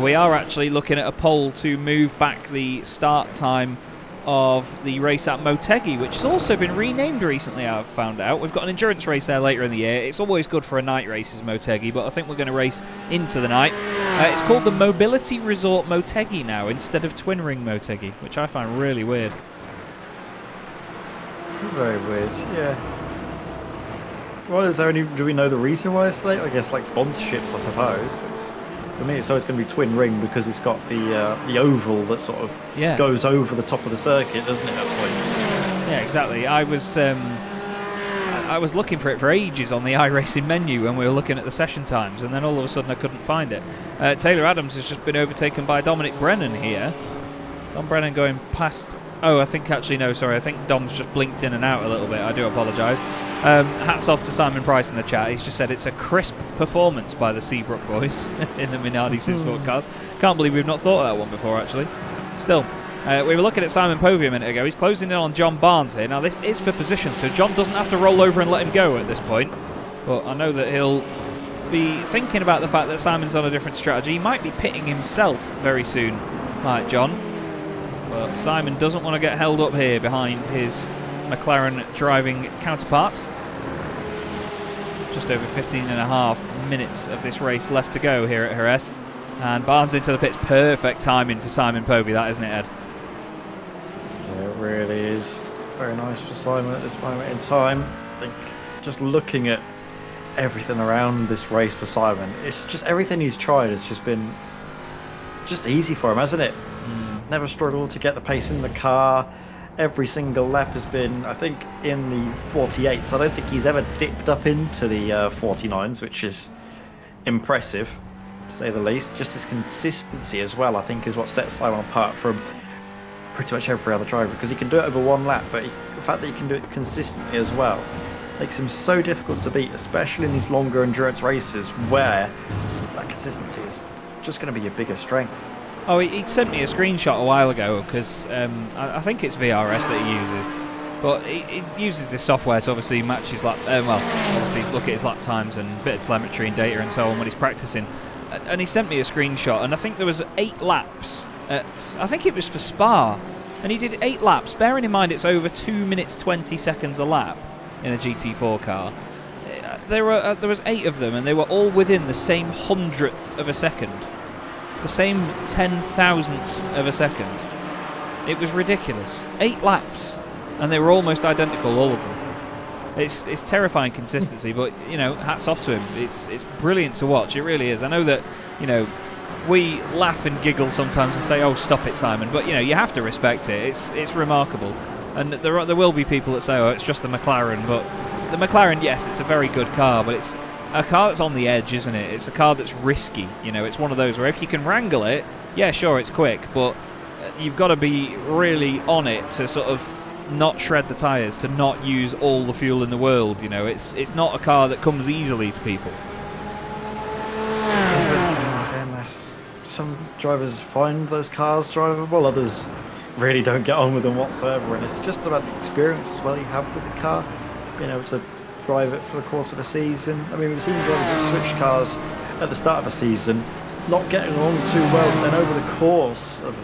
We are actually looking at a poll to move back the start time of the race at Motegi, which has also been renamed recently, I've found out. We've got an endurance race there later in the year. It's always good for a night race, is Motegi, but I think we're going to race into the night. It's called the Mobility Resort Motegi now, instead of Twin Ring Motegi, which I find really weird. Very weird, yeah. Well, is there any... do we know the reason why it's late? I guess, like, sponsorships, I suppose. For me, it's always going to be Twin Ring because it's got the oval that sort of goes over the top of the circuit, doesn't it, at points? Yeah, exactly. I was looking for it for ages on the iRacing menu when we were looking at the session times, and then all of a sudden I couldn't find it. Taylor Adams has just been overtaken by Dominic Brennan here. Dom Brennan going past... oh, I think actually, no, sorry. I think Dom's just blinked in and out a little bit. I do apologise. Hats off to Simon Price in the chat. He's just said it's a crisp performance by the Seabrook boys in the Minardi Sim Sport cars. Can't believe we've not thought of that one before, actually. Still, we were looking at Simon Povey a minute ago. He's closing in on John Barnes here. Now, this is for position, so John doesn't have to roll over and let him go at this point. But I know that he'll be thinking about the fact that Simon's on a different strategy. He might be pitting himself very soon, might John. But Simon doesn't want to get held up here behind his McLaren driving counterpart. Just over 15.5 minutes of this race left to go here at Jerez. And Barnes into the pits. Perfect timing for Simon Povey, that, isn't it, Ed? Yeah, it really is. Very nice for Simon at this moment in time. I think just looking at everything around this race for Simon, it's just everything he's tried has just been just easy for him, hasn't it? Never struggled to get the pace in the car. Every single lap has been, I think, in the 48s. I don't think he's ever dipped up into the 49s, which is impressive, to say the least. Just his consistency as well, I think, is what sets Simon apart from pretty much every other driver, because he can do it over one lap, but the fact that he can do it consistently as well makes him so difficult to beat, especially in these longer endurance races where that consistency is just going to be your biggest strength. Oh, he sent me a screenshot a while ago, because I think it's VRS that he uses, but he uses this software to obviously match his lap, obviously look at his lap times and a bit of telemetry and data and so on when he's practicing. And he sent me a screenshot, and I think there was 8 laps at, I think it was for Spa, and he did 8 laps, bearing in mind it's over 2 minutes 20 seconds a lap in a GT4 car. There was 8 of them, and they were all within the same 100th of a second. The same 10,000th of a second. It was ridiculous. 8 laps, and they were almost identical, all of them. It's terrifying consistency, but you know, hats off to him. It's brilliant to watch. It really is. I know that, you know, we laugh and giggle sometimes and say, "Oh, stop it, Simon," but you know, you have to respect it. It's remarkable, and there will be people that say, "Oh, it's just the McLaren," but the McLaren, yes, it's a very good car, but it's a car that's on the edge, isn't it? It's a car that's risky. You know, it's one of those where if you can wrangle it, yeah, sure, it's quick, but you've got to be really on it to sort of not shred the tyres, to not use all the fuel in the world. You know, it's not a car that comes easily to people. Some drivers find those cars drivable, others really don't get on with them whatsoever, and it's just about the experience as well you have with the car, being able to drive it for the course of a season. I mean, we've seen drivers who switch cars at the start of a season, not getting along too well, and then over the course of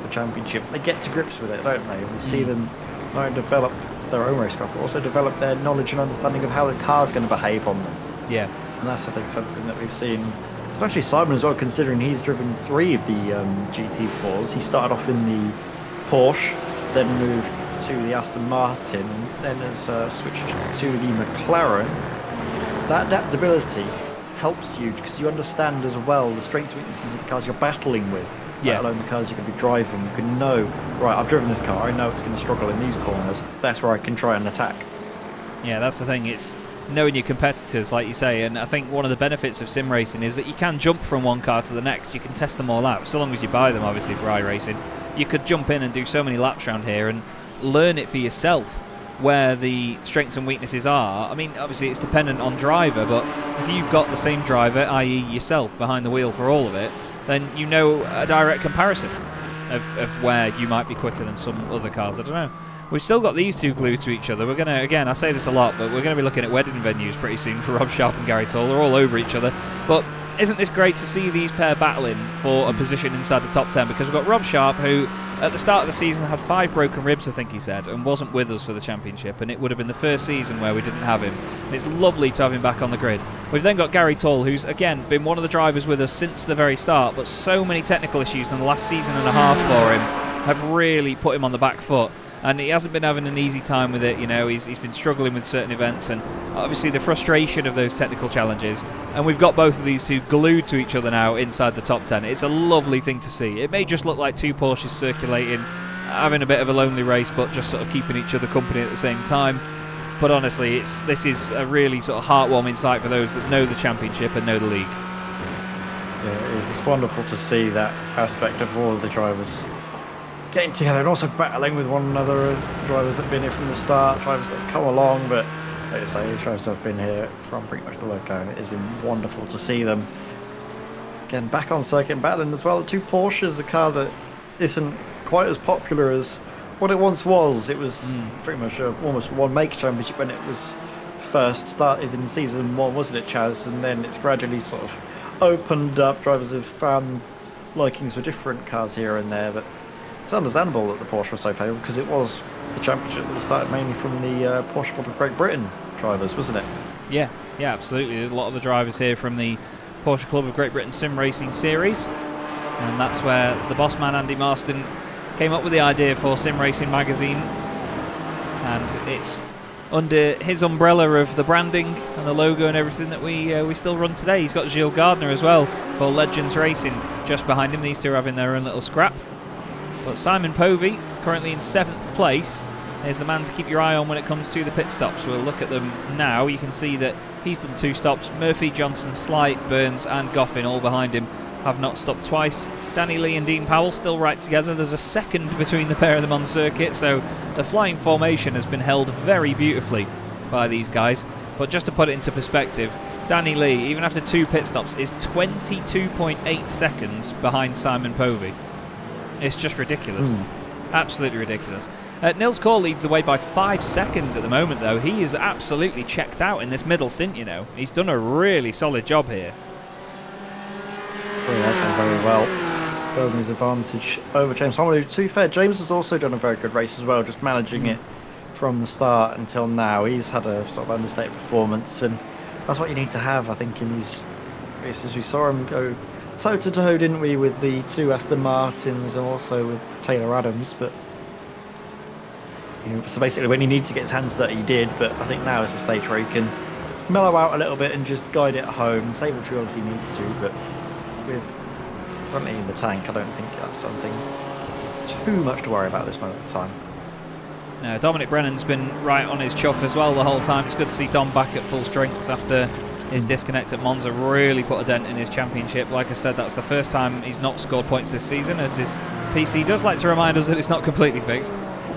the championship, they get to grips with it, don't they? And we see them not only develop their own racecraft, but also develop their knowledge and understanding of how the car's going to behave on them. Yeah. And that's, I think, something that we've seen, especially Simon as well, considering he's driven 3 of the GT4s. He started off in the Porsche, then moved to the Aston Martin, and then has switched to the McLaren. That adaptability helps you because you understand as well the strengths and weaknesses of the cars you're battling with, let alone the cars you're going to be driving. You can know, right, I've driven this car, I know it's going to struggle in these corners, that's where I can try and attack. Yeah, that's the thing, it's knowing your competitors, like you say, and I think one of the benefits of sim racing is that you can jump from one car to the next. You can test them all out, so long as you buy them, obviously, for iRacing. You could jump in and do so many laps around here and learn it for yourself where the strengths and weaknesses are. I mean, obviously it's dependent on driver, but if you've got the same driver, i.e. yourself, behind the wheel for all of it, then you know a direct comparison of where you might be quicker than some other cars. I don't know. We've still got these two glued to each other. We're going to, again, I say this a lot, but we're going to be looking at wedding venues pretty soon for Rob Sharp and Gary Toll. They're all over each other. But isn't this great to see these pair battling for a position inside the top 10? Because we've got Rob Sharp, who at the start of the season had 5 broken ribs, I think he said, and wasn't with us for the championship, and it would have been the first season where we didn't have him, and it's lovely to have him back on the grid. We've then got Gary Toll, who's again been one of the drivers with us since the very start, but so many technical issues in the last season and a half for him have really put him on the back foot, and he hasn't been having an easy time with it. You know, he's been struggling with certain events, and obviously the frustration of those technical challenges, and we've got both of these two glued to each other now inside the top 10. It's a lovely thing to see. It may just look like 2 Porsches circulating, having a bit of a lonely race, but just sort of keeping each other company at the same time. But honestly, this is a really sort of heartwarming sight for those that know the championship and know the league. Yeah, it is. It's wonderful to see that aspect of all of the drivers getting together and also battling with one another. Drivers that have been here from the start, drivers that have come along, but like I say, drivers that have been here from pretty much the word go, and it has been wonderful to see them again back on circuit and battling as well. 2 Porsches, a car that isn't quite as popular as what it once was. It was pretty much almost one make championship when it was first started in season 1, wasn't it, Chaz? And then it's gradually sort of opened up. Drivers have found likings for different cars here and there, but it's understandable that the Porsche was so favourable because it was a championship that was started mainly from the Porsche Club of Great Britain drivers, wasn't it? Yeah, absolutely. A lot of the drivers here from the Porsche Club of Great Britain Sim Racing Series, and that's where the boss man Andy Marston came up with the idea for Sim Racing magazine, and it's under his umbrella of the branding and the logo and everything that we still run today. He's got Gilles Gardner as well for Legends Racing just behind him. These two are having their own little scrap. But Simon Povey, currently in 7th place, is the man to keep your eye on when it comes to the pit stops. We'll look at them now. You can see that he's done 2 stops. Murphy, Johnson, Slight, Burns and Goffin all behind him have not stopped twice. Danny Lee and Dean Powell still right together. There's a second between the pair of them on circuit, so the flying formation has been held very beautifully by these guys. But just to put it into perspective, Danny Lee, even after 2 pit stops, is 22.8 seconds behind Simon Povey. It's just ridiculous. Absolutely ridiculous. Nils Kaur leads the way by 5 seconds at the moment, though. He is absolutely checked out in this middle stint, you know. He's done a really solid job here. Well, he has done very well. Building his advantage over James Holman, who, to be fair, James has also done a very good race as well, just managing it from the start until now. He's had a sort of understated performance, and that's what you need to have, I think, in these races. We saw him go toe-to-toe, didn't we, with the 2 Aston Martins and also with Taylor Adams, but so basically when he needed to get his hands dirty, he did, but I think now is the stage where he can mellow out a little bit and just guide it home, save the fuel if he needs to, but with currently in the tank, I don't think that's something too much to worry about at this moment in time. No, Dominic Brennan's been right on his chuff as well the whole time. It's good to see Dom back at full strength after his disconnect at Monza really put a dent in his championship. Like I said, that's the first time he's not scored points this season, as his PC does like to remind us that it's not completely fixed,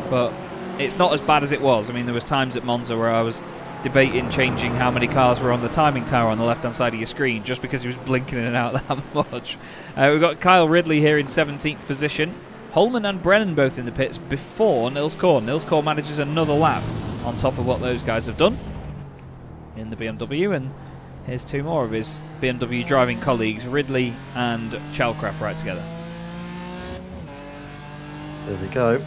but it's not as bad as it was. I mean, there was times at Monza where I was debating changing how many cars were on the timing tower on the left hand side of your screen just because he was blinking in and out that much. We've got Kyle Ridley here in 17th position. Holman and Brennan both in the pits before Nils Kaur. Nils Kaur manages another lap on top of what those guys have done in the BMW, and here's 2 more of his BMW driving colleagues, Ridley and Chalcraft, right together. There we go.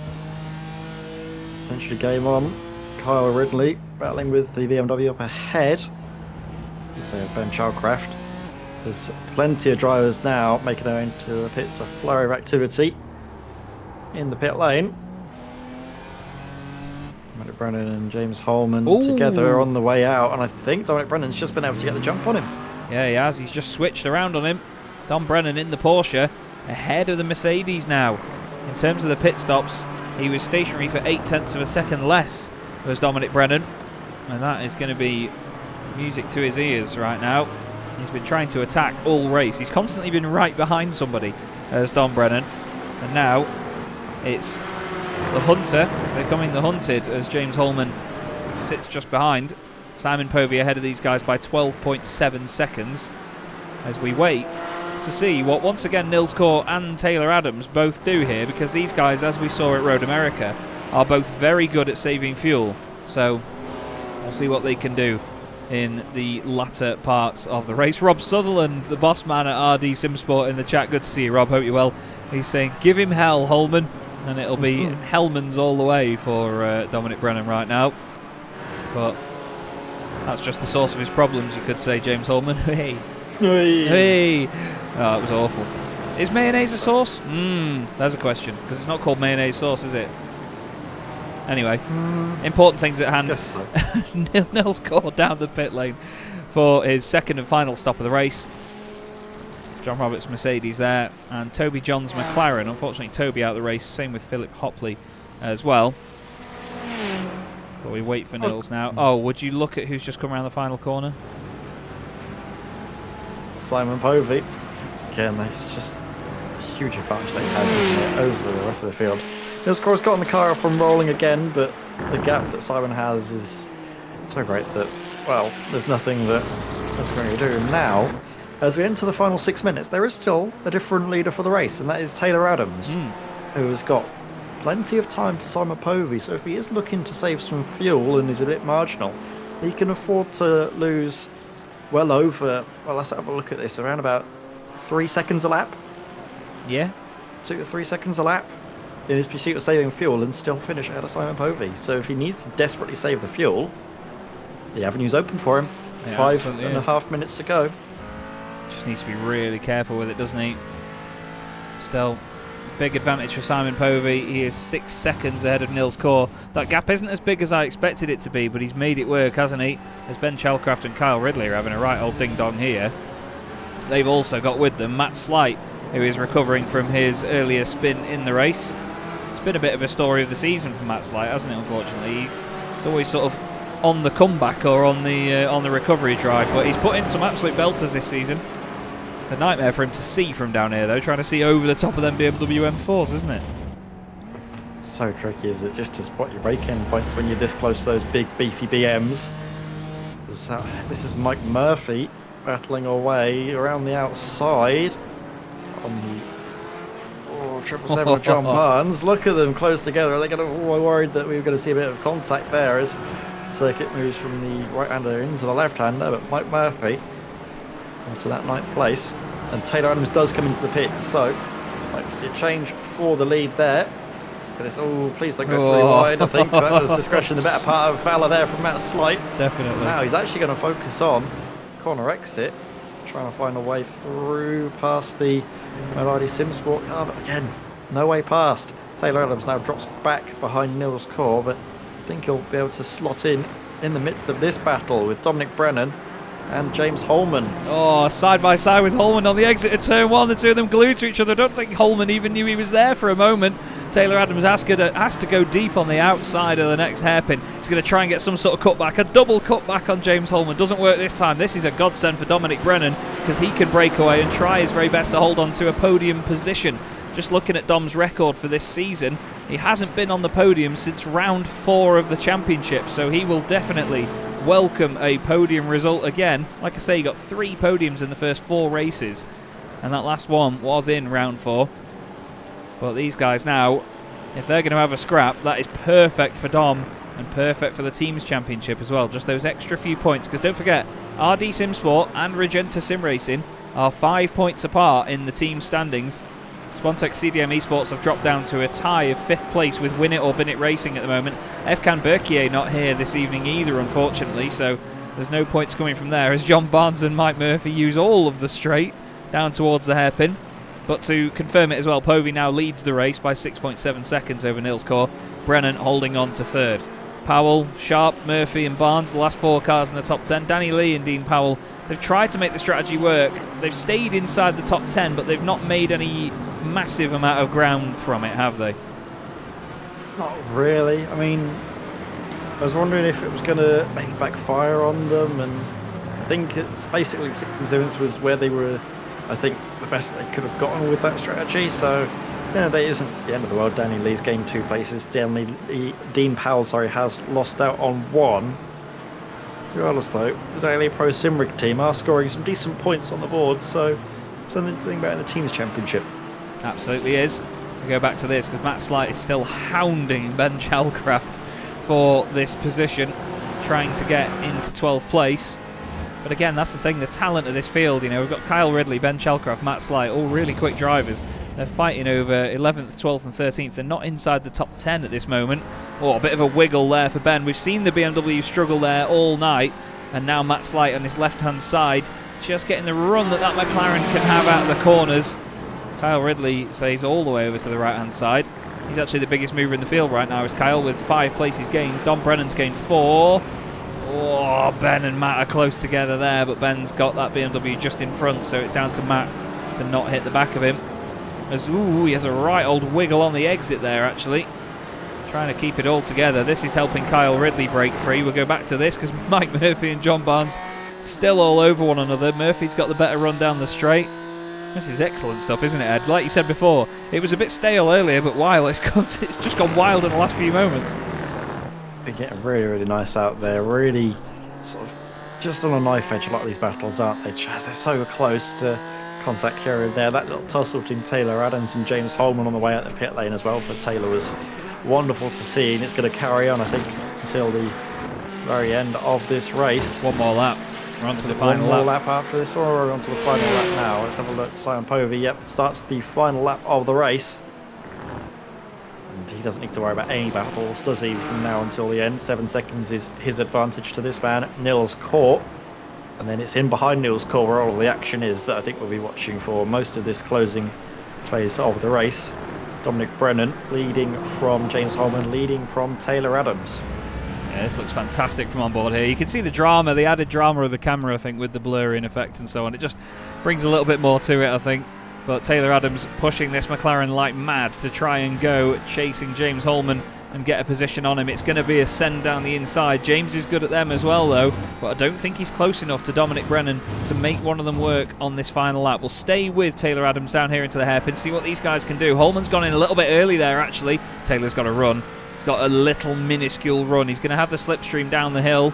Essentially game on. Kyle Ridley battling with the BMW up ahead. So Ben Chalcraft. There's plenty of drivers now making their way into the pits. A flurry of activity in the pit lane. Dominic Brennan and James Holman together on the way out, and I think Dominic Brennan's just been able to get the jump on him. Yeah, he has. He's just switched around on him. Dom Brennan in the Porsche ahead of the Mercedes now. In terms of the pit stops, he was stationary for 0.8 of a second less was Dominic Brennan, and that is going to be music to his ears right now. He's been trying to attack all race. He's constantly been right behind somebody as Dom Brennan, and now it's the hunter becoming the hunted as James Holman sits just behind. Simon Povey ahead of these guys by 12.7 seconds as we wait to see what once again Nils Kaur and Taylor Adams both do here, because these guys, as we saw at Road America, are both very good at saving fuel. So we'll see what they can do in the latter parts of the race. Rob Sutherland, the boss man at RD Simsport, in the chat. Good to see you, Rob. Hope you're well. He's saying, give him hell, Holman. And it'll be Hellman's all the way for Dominic Brennan right now. But that's just the source of his problems, you could say, James Holman. Hey. Hey. Oh, it was awful. Is mayonnaise a sauce? There's a question, because it's not called mayonnaise sauce, is it? Anyway, important things at hand. Yes, so. Nils Kaur down the pit lane for his second and final stop of the race. John Roberts' Mercedes there, and Toby John's McLaren. Unfortunately, Toby out of the race. Same with Philip Hopley as well. But we wait for Nils now. Oh, would you look at who's just come around the final corner? Simon Povey. Again, that's just a huge advantage that he has, isn't it, over the rest of the field. Nils Kaur's gotten the car up and rolling again, but the gap that Simon has is so great that, well, there's nothing that he's going to do. And now, as we enter the final 6 minutes, there is still a different leader for the race, and that is Taylor Adams. who has got plenty of time to Simon Povey, so if he is looking to save some fuel and is a bit marginal, he can afford to lose well over, well, let's have a look at this, around about 3 seconds a lap. Yeah. 2 to 3 seconds a lap in his pursuit of saving fuel and still finish ahead of Simon Povey. So if he needs to desperately save the fuel, the avenue's open for him. Yeah, 5.5 minutes to go. Just needs to be really careful with it, doesn't he? Still, big advantage for Simon Povey. He is 6 seconds ahead of Nils Kor. That gap isn't as big as I expected it to be, but he's made it work, hasn't he? As Ben Chalcraft and Kyle Ridley are having a right old ding-dong here. They've also got with them Matt Slight, who is recovering from his earlier spin in the race. It's been a bit of a story of the season for Matt Slight, hasn't it, unfortunately? He's always sort of on the comeback or on the recovery drive, but he's put in some absolute belters this season. It's a nightmare for him to see from down here, though, trying to see over the top of them BMW M4s, isn't it? So tricky, is it, just to spot your braking points when you're this close to those big beefy BMs. This is Mike Murphy battling away around the outside on the 777 with John Barnes. Look at them close together. Are they going to? Oh, I worried that we were going to see a bit of contact there as circuit moves from the right-hander into the left-hander, but Mike Murphy into that 9th place, and Taylor Adams does come into the pits, so like to see a change for the lead there. Look at this. Oh, please don't go through wide. I think that was discretion, the better part of Fowler there from Matt Slight. Definitely. Now he's actually going to focus on corner exit, trying to find a way through past the Melody Simsport car, but again, no way past. Taylor Adams now drops back behind Nils Kor, but I think he'll be able to slot in the midst of this battle with Dominic Brennan and James Holman. Oh, side by side with Holman on the exit of turn 1. The two of them glued to each other. I don't think Holman even knew he was there for a moment. Taylor Adams has to go deep on the outside of the next hairpin. He's going to try and get some sort of cutback. A double cutback on James Holman. Doesn't work this time. This is a godsend for Dominic Brennan because he can break away and try his very best to hold on to a podium position. Just looking at Dom's record for this season, he hasn't been on the podium since round 4 of the championship, so he will definitely welcome a podium result again. Like I say, he got 3 podiums in the first 4 races, and that last one was in round 4. But these guys now, if they're going to have a scrap, that is perfect for Dom and perfect for the team's championship as well. Just those extra few points, because don't forget, RD Simsport and Regenta Sim Racing are 5 points apart in the team standings. Spontex CDM Esports have dropped down to a tie of 5th place with Win It or Bin It Racing at the moment. Efkan Berkier not here this evening either, unfortunately, so there's no points coming from there as John Barnes and Mike Murphy use all of the straight down towards the hairpin. But to confirm it as well, Povey now leads the race by 6.7 seconds over Nils Kor. Brennan holding on to 3rd. Powell, Sharp, Murphy and Barnes, the last 4 cars in the top 10. Danny Lee and Dean Powell, they've tried to make the strategy work. They've stayed inside the top 10, but they've not made any massive amount of ground from it, have they? Not really. I mean, I was wondering if it was going to maybe backfire on them, and I think it's basically 6th was where they were, I think, the best they could have gotten with that strategy. So, that isn't the end of the world. Danny Lee's gained 2 places. Dean Powell, has lost out on 1. Regardless, though, the Daily Pro Simrig team are scoring some decent points on the board, so something to think about in the team's championship. Absolutely is. We go back to this because Matt Slight is still hounding Ben Chalcraft for this position, trying to get into 12th place. But again, that's the thing, the talent of this field. You know, we've got Kyle Ridley, Ben Chalcraft, Matt Slight, all really quick drivers. They're fighting over 11th, 12th and 13th. They're not inside the top 10 at this moment. Oh, a bit of a wiggle there for Ben. We've seen the BMW struggle there all night. And now Matt Slight on his left-hand side, just getting the run that McLaren can have out of the corners. Kyle Ridley says all the way over to the right-hand side. He's actually the biggest mover in the field right now, is Kyle, with 5 places gained. Dom Brennan's gained 4. Oh, Ben and Matt are close together there, but Ben's got that BMW just in front, so it's down to Matt to not hit the back of him. He has a right old wiggle on the exit there, actually. Trying to keep it all together. This is helping Kyle Ridley break free. We'll go back to this because Mike Murphy and John Barnes still all over one another. Murphy's got the better run down the straight. This is excellent stuff, isn't it, Ed? Like you said before, it was a bit stale earlier, but it's just gone wild in the last few moments. They're getting really, really nice out there. Really sort of just on a knife edge, a lot of these battles, aren't they, Chaz? They're so close to contact here and there. That little tussle between Taylor Adams and James Holman on the way out the pit lane as well for Taylor was wonderful to see, and it's going to carry on, I think, until the very end of this race. One more lap. We're on to the final One more lap. lap after this, or we're on to the final lap now. Let's have a look. Simon Povey, yep, starts the final lap of the race. And he doesn't need to worry about any battles, does he, from now until the end. 7 seconds is his advantage to this man, Nils Kort. And then it's in behind Nils Kort where all the action is that I think we'll be watching for most of this closing phase of the race. Dominic Brennan leading from James Holman, leading from Taylor Adams. Yeah, this looks fantastic from on board here. You can see the drama, the added drama of the camera, I think, with the blurring effect and so on. It just brings a little bit more to it, I think. But Taylor Adams pushing this McLaren like mad to try and go chasing James Holman and get a position on him. It's going to be a send down the inside. James is good at them as well, though, but I don't think he's close enough to Dominic Brennan to make one of them work on this final lap. We'll stay with Taylor Adams down here into the hairpin, see what these guys can do. Holman's gone in a little bit early there, actually. Taylor's got a run. He's got a little minuscule run. He's going to have the slipstream down the hill.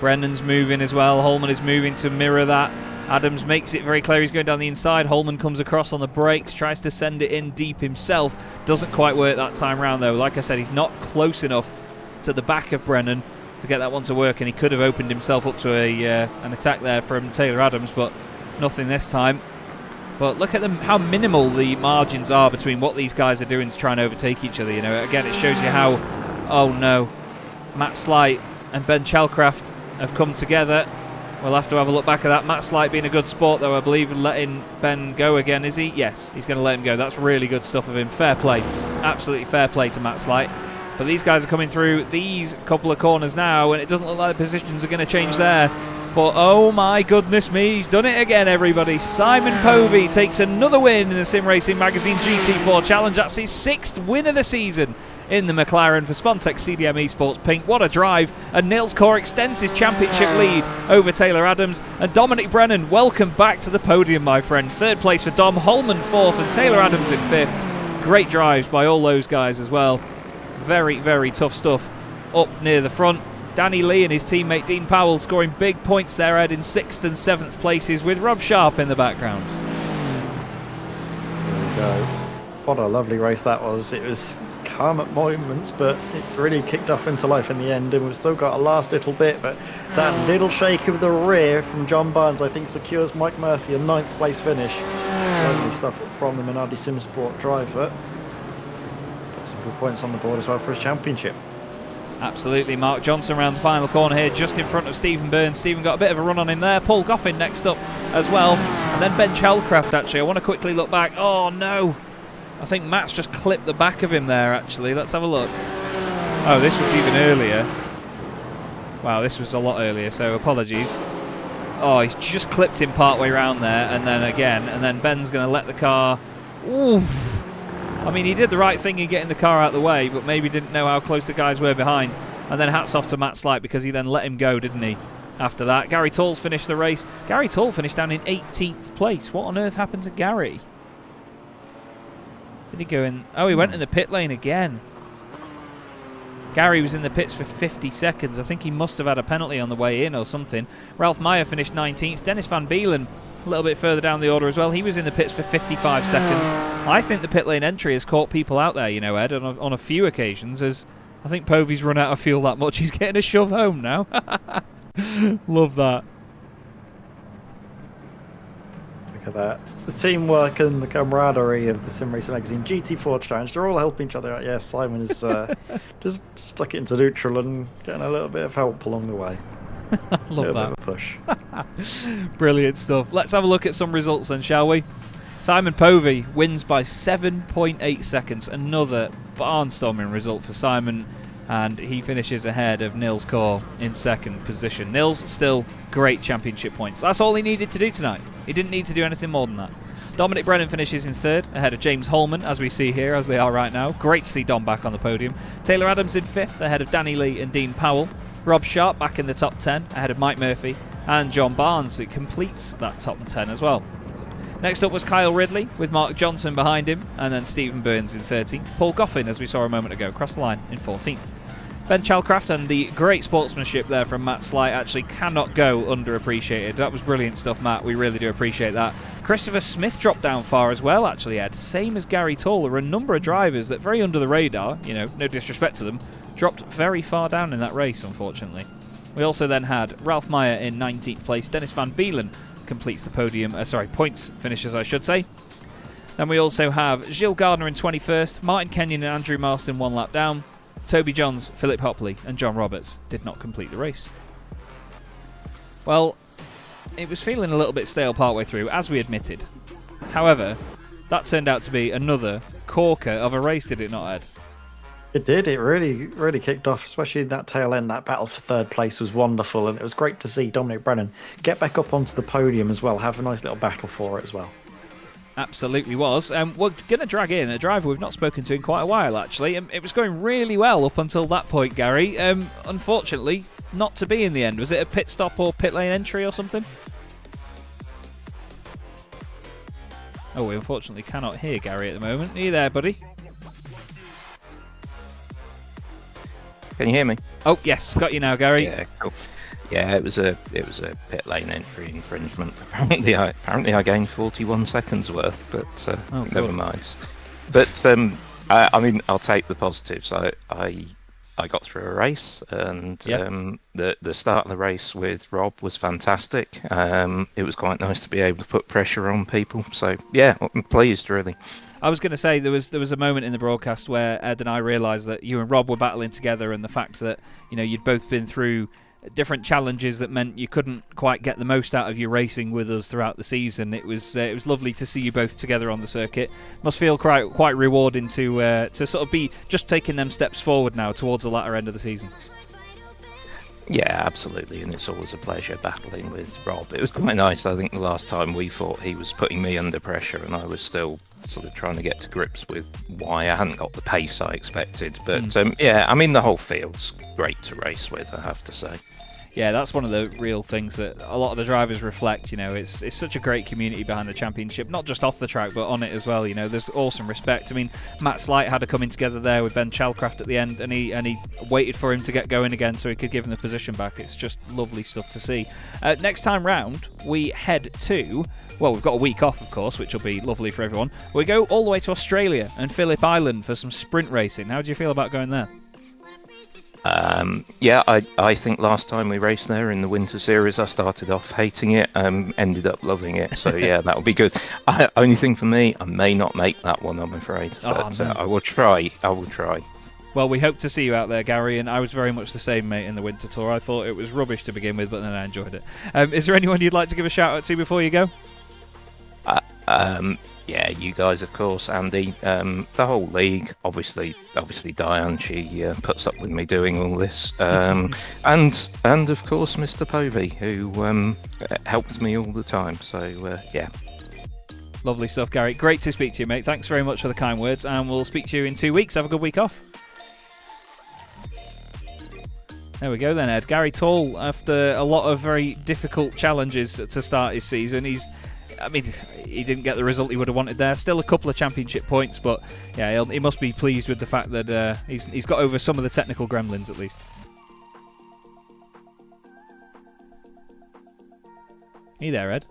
Brennan's moving as well. Holman is moving to mirror that. Adams makes it very clear he's going down the inside. Holman comes across on the brakes, tries to send it in deep himself. Doesn't quite work that time round, though. Like I said, he's not close enough to the back of Brennan to get that one to work, and he could have opened himself up to an attack there from Taylor Adams, but nothing this time. But look at them, how minimal the margins are between what these guys are doing to try and overtake each other. You know, again, it shows you how, oh no, Matt Slight and Ben Chalcraft have come together. We'll have to have a look back at that. Matt Slight being a good sport, though, I believe, letting Ben go again, is he? Yes, he's going to let him go. That's really good stuff of him. Fair play. Absolutely fair play to Matt Slight. But these guys are coming through these couple of corners now, and it doesn't look like the positions are going to change there. But oh my goodness me, he's done it again, everybody. Simon Povey takes another win in the Sim Racing Magazine GT4 Challenge. That's his 6th win of the season in the McLaren for Spontex CDM Esports Pink. What a drive. And Nils Kort extends his championship lead over Taylor Adams. And Dominic Brennan, welcome back to the podium, my friend. 3rd place for Dom, Holman 4th, and Taylor Adams in 5th. Great drives by all those guys as well. Very, very tough stuff up near the front. Danny Lee and his teammate Dean Powell scoring big points there, Ed, in 6th and 7th places with Rob Sharp in the background. There we go. What a lovely race that was. It was calm at moments, but it really kicked off into life in the end, and we've still got a last little bit, but that little shake of the rear from John Barnes, I think, secures Mike Murphy a 9th place finish. Lovely stuff from the Minardi Simsport driver. Got some good points on the board as well for his championship. Absolutely. Mark Johnson around the final corner here, just in front of Stephen Burns. Stephen got a bit of a run on him there. Paul Goffin next up as well. And then Ben Chalcraft, actually. I want to quickly look back. Oh, no. I think Matt's just clipped the back of him there, actually. Let's have a look. Oh, this was even earlier. Wow, this was a lot earlier, so apologies. Oh, he's just clipped him part way around there, and then again. And then Ben's going to let the car... Oof. I mean, he did the right thing in getting the car out of the way, but maybe didn't know how close the guys were behind. And then hats off to Matt Slight, because he then let him go, didn't he? After that, Gary Tall's finished the race. Gary Tall finished down in 18th place. What on earth happened to Gary? Did he go in? Oh, he went in the pit lane again. Gary was in the pits for 50 seconds. I think he must have had a penalty on the way in or something. Ralph Meyer finished 19th. Dennis Van Beelen a little bit further down the order as well. He was in the pits for 55 seconds. I think the pit lane entry has caught people out there, you know, Ed, on a few occasions, as I think Povey's run out of fuel that much. He's getting a shove home now. Love that. Look at that. The teamwork and the camaraderie of the Sim Racing Magazine GT4 Challenge, they're all helping each other out. Yeah, Simon is just stuck it into neutral and getting a little bit of help along the way. Love that. Bit of a push. Brilliant stuff. Let's have a look at some results then, shall we? Simon Povey wins by 7.8 seconds. Another barnstorming result for Simon, and he finishes ahead of Nils Kort in 2nd position. Nils still great championship points. That's all he needed to do tonight. He didn't need to do anything more than that. Dominic Brennan finishes in 3rd, ahead of James Holman, as we see here, as they are right now. Great to see Dom back on the podium. Taylor Adams in 5th, ahead of Danny Lee and Dean Powell. Rob Sharp back in the top 10, ahead of Mike Murphy and John Barnes. It completes that top 10 as well. Next up was Kyle Ridley, with Mark Johnson behind him, and then Stephen Burns in 13th. Paul Goffin, as we saw a moment ago, crossed the line in 14th. Ben Chalcraft and the great sportsmanship there from Matt Slight actually cannot go underappreciated. That was brilliant stuff, Matt. We really do appreciate that. Christopher Smith dropped down far as well, actually, Ed. Same as Gary Toll. There were a number of drivers that, very under the radar, you know, no disrespect to them, dropped very far down in that race, unfortunately. We also then had Ralph Meyer in 19th place. Dennis Van Beelen completes the podium, points finishes, I should say. Then we also have Gilles Gardner in 21st, Martin Kenyon and Andrew Marston 1 lap down. Toby Johns, Philip Hopley and John Roberts did not complete the race. Well, it was feeling a little bit stale partway through, as we admitted. However, that turned out to be another corker of a race, did it not, Ed? It did. It really kicked off, especially that tail end. That battle for third place was wonderful, and it was great to see Dominic Brennan get back up onto the podium as well, have a nice little battle for it as well. Absolutely was. We're going to drag in a driver we've not spoken to in quite a while, actually. It was going really well up until that point, Gary. Unfortunately, not to be in the end. Was it a pit stop or pit lane entry or something? Oh, we unfortunately cannot hear Gary at the moment. Are you there, buddy? Can you hear me? Oh, yes. Got you now, Gary. Yeah, cool. Yeah, it was a pit lane entry infringement. Apparently I gained 41 seconds worth, but never mind. But I mean, I'll take the positives. I got through a race, and the start of the race with Rob was fantastic. It was quite nice to be able to put pressure on people. So yeah, I'm pleased, really. I was going to say there was a moment in the broadcast where Ed and I realised that you and Rob were battling together, and the fact that, you know, you'd both been through different challenges that meant you couldn't quite get the most out of your racing with us throughout the season. It was lovely to see you both together on the circuit. Must feel quite rewarding to sort of be just taking them steps forward now towards the latter end of the season. Yeah, absolutely, and it's always a pleasure battling with Rob. It was quite nice. I think the last time we fought, he was putting me under pressure, and I was still sort of trying to get to grips with why I hadn't got the pace I expected. But yeah, I mean, the whole field's great to race with, I have to say. Yeah, that's one of the real things that a lot of the drivers reflect. You know, it's such a great community behind the championship, not just off the track, but on it as well. You know, there's awesome respect. I mean, Matt Slight had a coming together there with Ben Chalcraft at the end, and he waited for him to get going again so he could give him the position back. It's just lovely stuff to see. Next time round, we head to... Well, we've got a week off, of course, which will be lovely for everyone. We go all the way to Australia and Phillip Island for some sprint racing. How do you feel about going there? Yeah, I think last time we raced there in the winter series, I started off hating it, ended up loving it. So yeah, that'll be good. Only thing for me, I may not make that one, I'm afraid. But no. I will try. Well, we hope to see you out there, Gary, and I was very much the same, mate, in the winter tour. I thought it was rubbish to begin with, but then I enjoyed it. Is there anyone you'd like to give a shout out to before you go? Yeah, you guys, of course, Andy, the whole league, obviously Diane, she puts up with me doing all this, and of course Mr. Povey, who helps me all the time, so yeah. Lovely stuff, Gary. Great to speak to you, mate. Thanks very much for the kind words, and we'll speak to you in 2 weeks. Have a good week off. There we go then, Ed. Gary Toll, after a lot of very difficult challenges to start his season, he didn't get the result he would have wanted there. Still a couple of championship points, but yeah, he must be pleased with the fact that he's got over some of the technical gremlins at least. Are you there, Ed?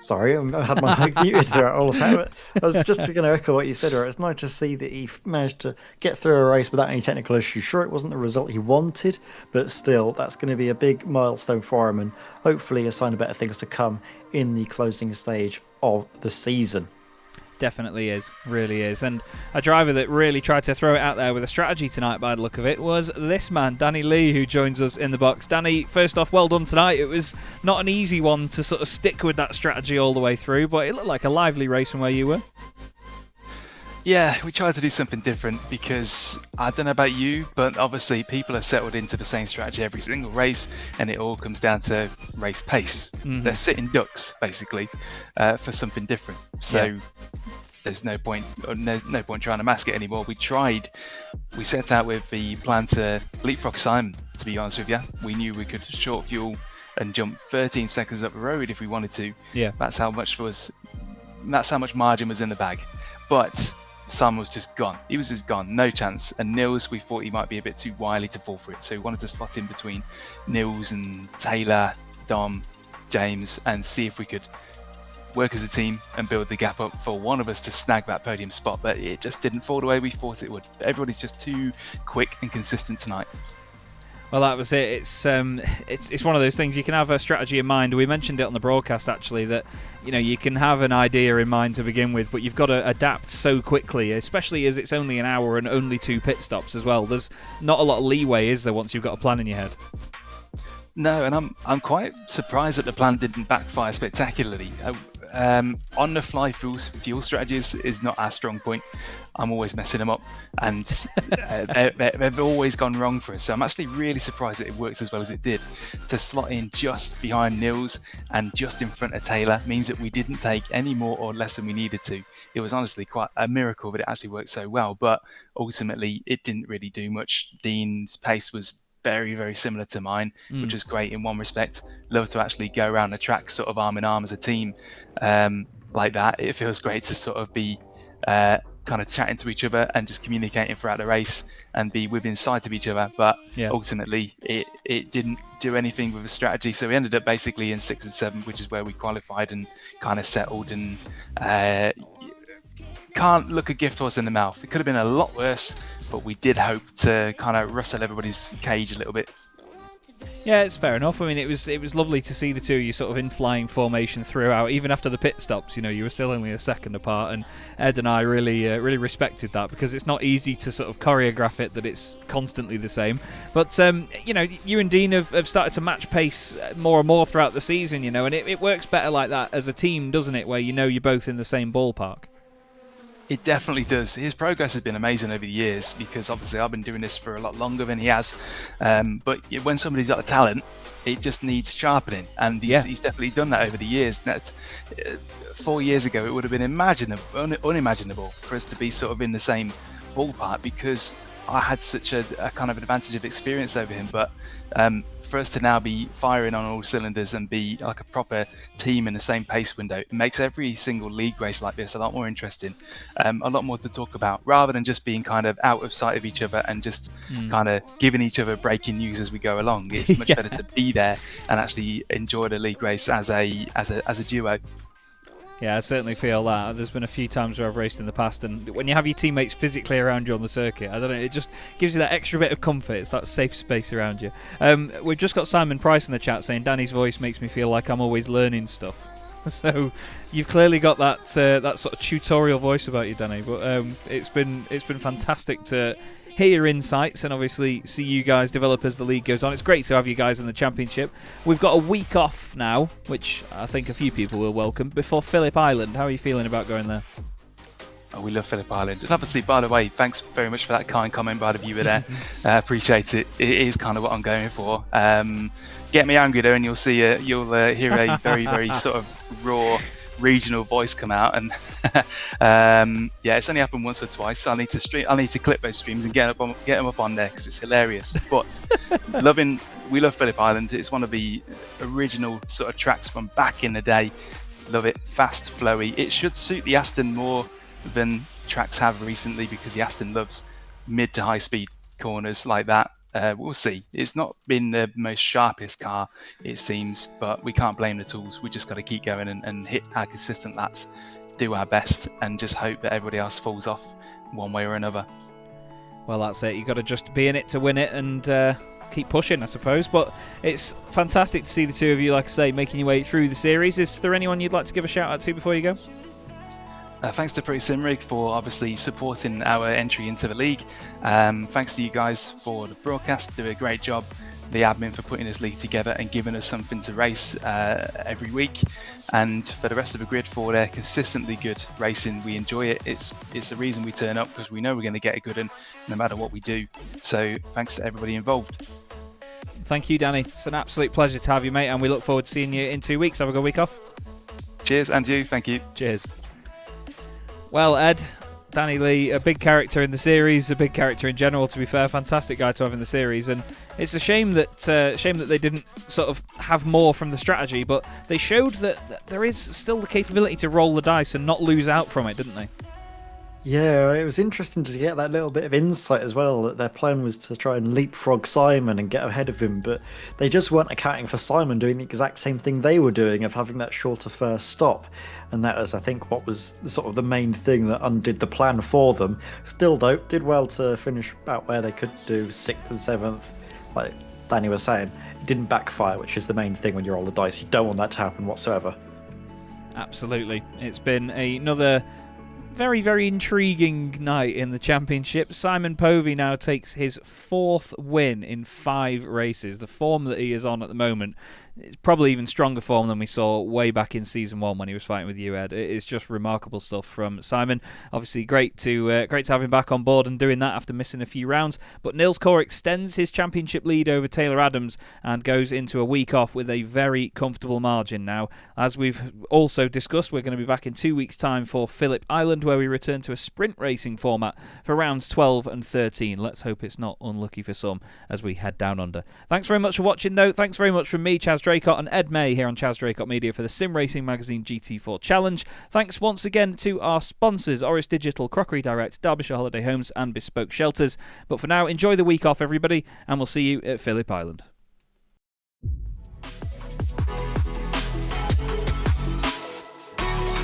Sorry, I had my mic muted throughout all of that. I was just going to echo what you said. It's nice to see that he managed to get through a race without any technical issues. Sure, it wasn't the result he wanted, but still, that's going to be a big milestone for him, and hopefully a sign of better things to come in the closing stage of the season. Definitely is, really is. And a driver that really tried to throw it out there with a strategy tonight by the look of it was this man, Danny Lee, who joins us in the box. Danny, first off, well done tonight. It was not an easy one to sort of stick with that strategy all the way through, but it looked like a lively race from where you were. Yeah, we tried to do something different because I don't know about you, but obviously people are settled into the same strategy every single race, and it all comes down to race pace. Mm-hmm. They're sitting ducks basically for something different. So there's no point trying to mask it anymore. We set out with the plan to leapfrog Simon. To be honest with you, we knew we could short fuel and jump 13 seconds up the road if we wanted to. Yeah, that's how much margin was in the bag. But Sam was just gone. He was just gone, no chance. And Nils, we thought he might be a bit too wily to fall for it, so we wanted to slot in between Nils and Taylor, Dom, James, and see if we could work as a team and build the gap up for one of us to snag that podium spot. But it just didn't fall the way we thought it would. Everybody's just too quick and consistent tonight. Well, that was it. It's one of those things. You can have a strategy in mind. We mentioned it on the broadcast, actually, that you can have an idea in mind to begin with, but you've got to adapt so quickly, especially as it's only an hour and only 2 pit stops as well. There's not a lot of leeway, is there, once you've got a plan in your head? No, and I'm quite surprised that the plan didn't backfire spectacularly. On the fly fuel strategies is not our strong point. I'm always messing them up, and they've always gone wrong for us. So I'm actually really surprised that it worked as well as it did. To slot in just behind Nils and just in front of Taylor means that we didn't take any more or less than we needed to. It was honestly quite a miracle that it actually worked so well, but ultimately it didn't really do much. Dean's pace was very, very similar to mine, which was great in one respect. Love to actually go around the track sort of arm in arm as a team like that. It feels great to sort of be kind of chatting to each other and just communicating throughout the race and be within sight of each other, but ultimately it didn't do anything with the strategy. So we ended up basically in 6 and 7, which is where we qualified and kind of settled, and can't look a gift horse in the mouth. It could have been a lot worse, but we did hope to kind of rustle everybody's cage a little bit. Yeah, it's fair enough. I mean, it was lovely to see the two of you sort of in flying formation throughout, even after the pit stops. You were still only a second apart, and Ed and I really respected that, because it's not easy to sort of choreograph it that it's constantly the same. But you and Dean have started to match pace more and more throughout the season, and it works better like that as a team, doesn't it? Where you're both in the same ballpark. It definitely does. His progress has been amazing over the years, because obviously I've been doing this for a lot longer than he has. But when somebody's got a talent, it just needs sharpening, and he's definitely done that over the years. That 4 years ago, it would have been unimaginable for us to be sort of in the same ballpark, because I had such a kind of advantage of experience over him. But for us to now be firing on all cylinders and be like a proper team in the same pace window, it makes every single league race like this a lot more interesting, a lot more to talk about, rather than just being kind of out of sight of each other and just kind of giving each other breaking news as we go along. It's much better to be there and actually enjoy the league race as a duo. Yeah, I certainly feel that. There's been a few times where I've raced in the past, and when you have your teammates physically around you on the circuit, I don't know, it just gives you that extra bit of comfort. It's that safe space around you. We've just got Simon Price in the chat saying, Danny's voice makes me feel like I'm always learning stuff. So you've clearly got that sort of tutorial voice about you, Danny. But it's been fantastic to hear your insights and obviously see you guys develop as the league goes on. It's great to have you guys in the championship. We've got a week off now, which I think a few people will welcome, before Phillip Island. How are you feeling about going there? Oh, we love Phillip Island. And obviously, by the way, thanks very much for that kind comment by the viewer there. Appreciate it. It is kind of what I'm going for. Get me angry though, and you'll see you'll hear a very, very sort of raw regional voice come out, and it's only happened once or twice. So I need to clip those streams and get them up on there, because it's hilarious. But we love Phillip Island. It's one of the original sort of tracks from back in the day. Love it. Fast, flowy. It should suit the Aston more than tracks have recently, because the Aston loves mid to high speed corners like that. We'll see. It's not been the most sharpest car, it seems, but we can't blame the tools. We just got to keep going and hit our consistent laps, do our best, and just hope that everybody else falls off one way or another. Well, that's it. You've got to just be in it to win it and keep pushing, I suppose. But it's fantastic to see the two of you, like I say, making your way through the series. Is there anyone you'd like to give a shout out to before you go? Thanks to Pro Simrig for obviously supporting our entry into the league. Thanks to you guys for the broadcast, do a great job. The admin for putting this league together and giving us something to race every week. And for the rest of the grid for their consistently good racing. We enjoy it. It's the reason we turn up, because we know we're going to get a good one no matter what we do. So thanks to everybody involved. Thank you, Danny. It's an absolute pleasure to have you, mate, and we look forward to seeing you in 2 weeks. Have a good week off. Cheers, and you. Thank you. Cheers. Well, Ed, Danny Lee, a big character in the series, a big character in general, to be fair. Fantastic guy to have in the series. And it's a shame that they didn't sort of have more from the strategy, but they showed that there is still the capability to roll the dice and not lose out from it, didn't they? Yeah, it was interesting to get that little bit of insight as well, that their plan was to try and leapfrog Simon and get ahead of him, but they just weren't accounting for Simon doing the exact same thing they were doing, of having that shorter first stop. And that was, I think, what was sort of the main thing that undid the plan for them. Still, though, did well to finish about where they could do 6th and 7th. Like Danny was saying, it didn't backfire, which is the main thing when you roll the dice. You don't want that to happen whatsoever. Absolutely. It's been another very, very intriguing night in the championship. Simon Povey now takes his 4th win in 5 races. The form that he is on at the moment is probably even stronger form than we saw way back in season 1 when he was fighting with you, Ed. It is just remarkable stuff from Simon. Obviously, great to have him back on board and doing that after missing a few rounds. But Nils Core extends his championship lead over Taylor Adams and goes into a week off with a very comfortable margin now. As we've also discussed, we're going to be back in 2 weeks' time for Phillip Island, where we return to a sprint racing format for rounds 12 and 13. Let's hope it's not unlucky for some as we head down under. Thanks very much for watching, though. Thanks very much from me, Chaz Draycott, and Ed May here on Chaz Draycott Media for the Sim Racing Magazine GT4 Challenge. Thanks once again to our sponsors, Oris Digital, Crockery Direct, Derbyshire Holiday Homes and Bespoke Shelters. But for now, enjoy the week off, everybody, and we'll see you at Phillip Island.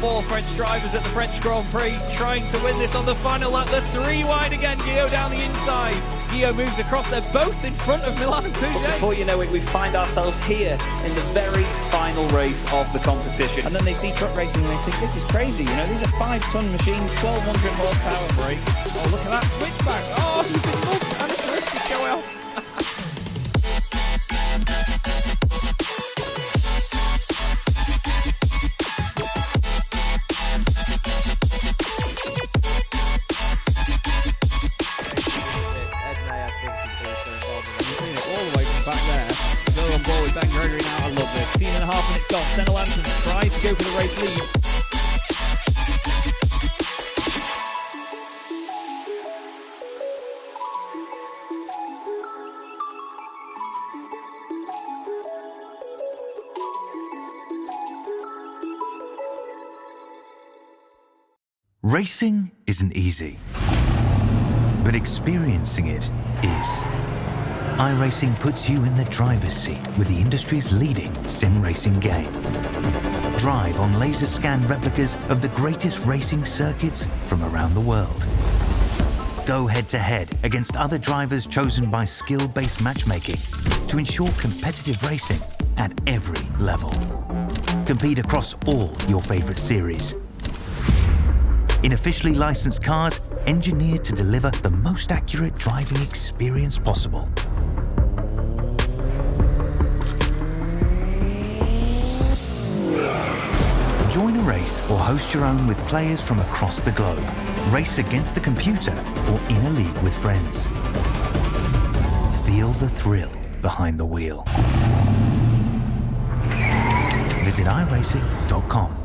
4 French drivers at the French Grand Prix trying to win this on the final lap. The 3 wide again, Guillaume down the inside. Guillaume moves across, they're both in front of Milan and But Pouget. before you know it, we find ourselves here in the very final race of the competition. And then they see truck racing and they think, this is crazy. You know, these are 5-ton machines, 1,200 horsepower brake. Oh, look at that switchback. Oh, he's been mugged and it's ready to go off. Back there, go on board with Ben Gregory now. I love it. 18.5 minutes gone. Senna Lanson tries to go for the race lead. Racing isn't easy, but experiencing it is. iRacing puts you in the driver's seat with the industry's leading sim racing game. Drive on laser scan replicas of the greatest racing circuits from around the world. Go head-to-head against other drivers chosen by skill-based matchmaking to ensure competitive racing at every level. Compete across all your favorite series. In officially licensed cars, engineered to deliver the most accurate driving experience possible. Join a race or host your own with players from across the globe. Race against the computer or in a league with friends. Feel the thrill behind the wheel. Visit iRacing.com.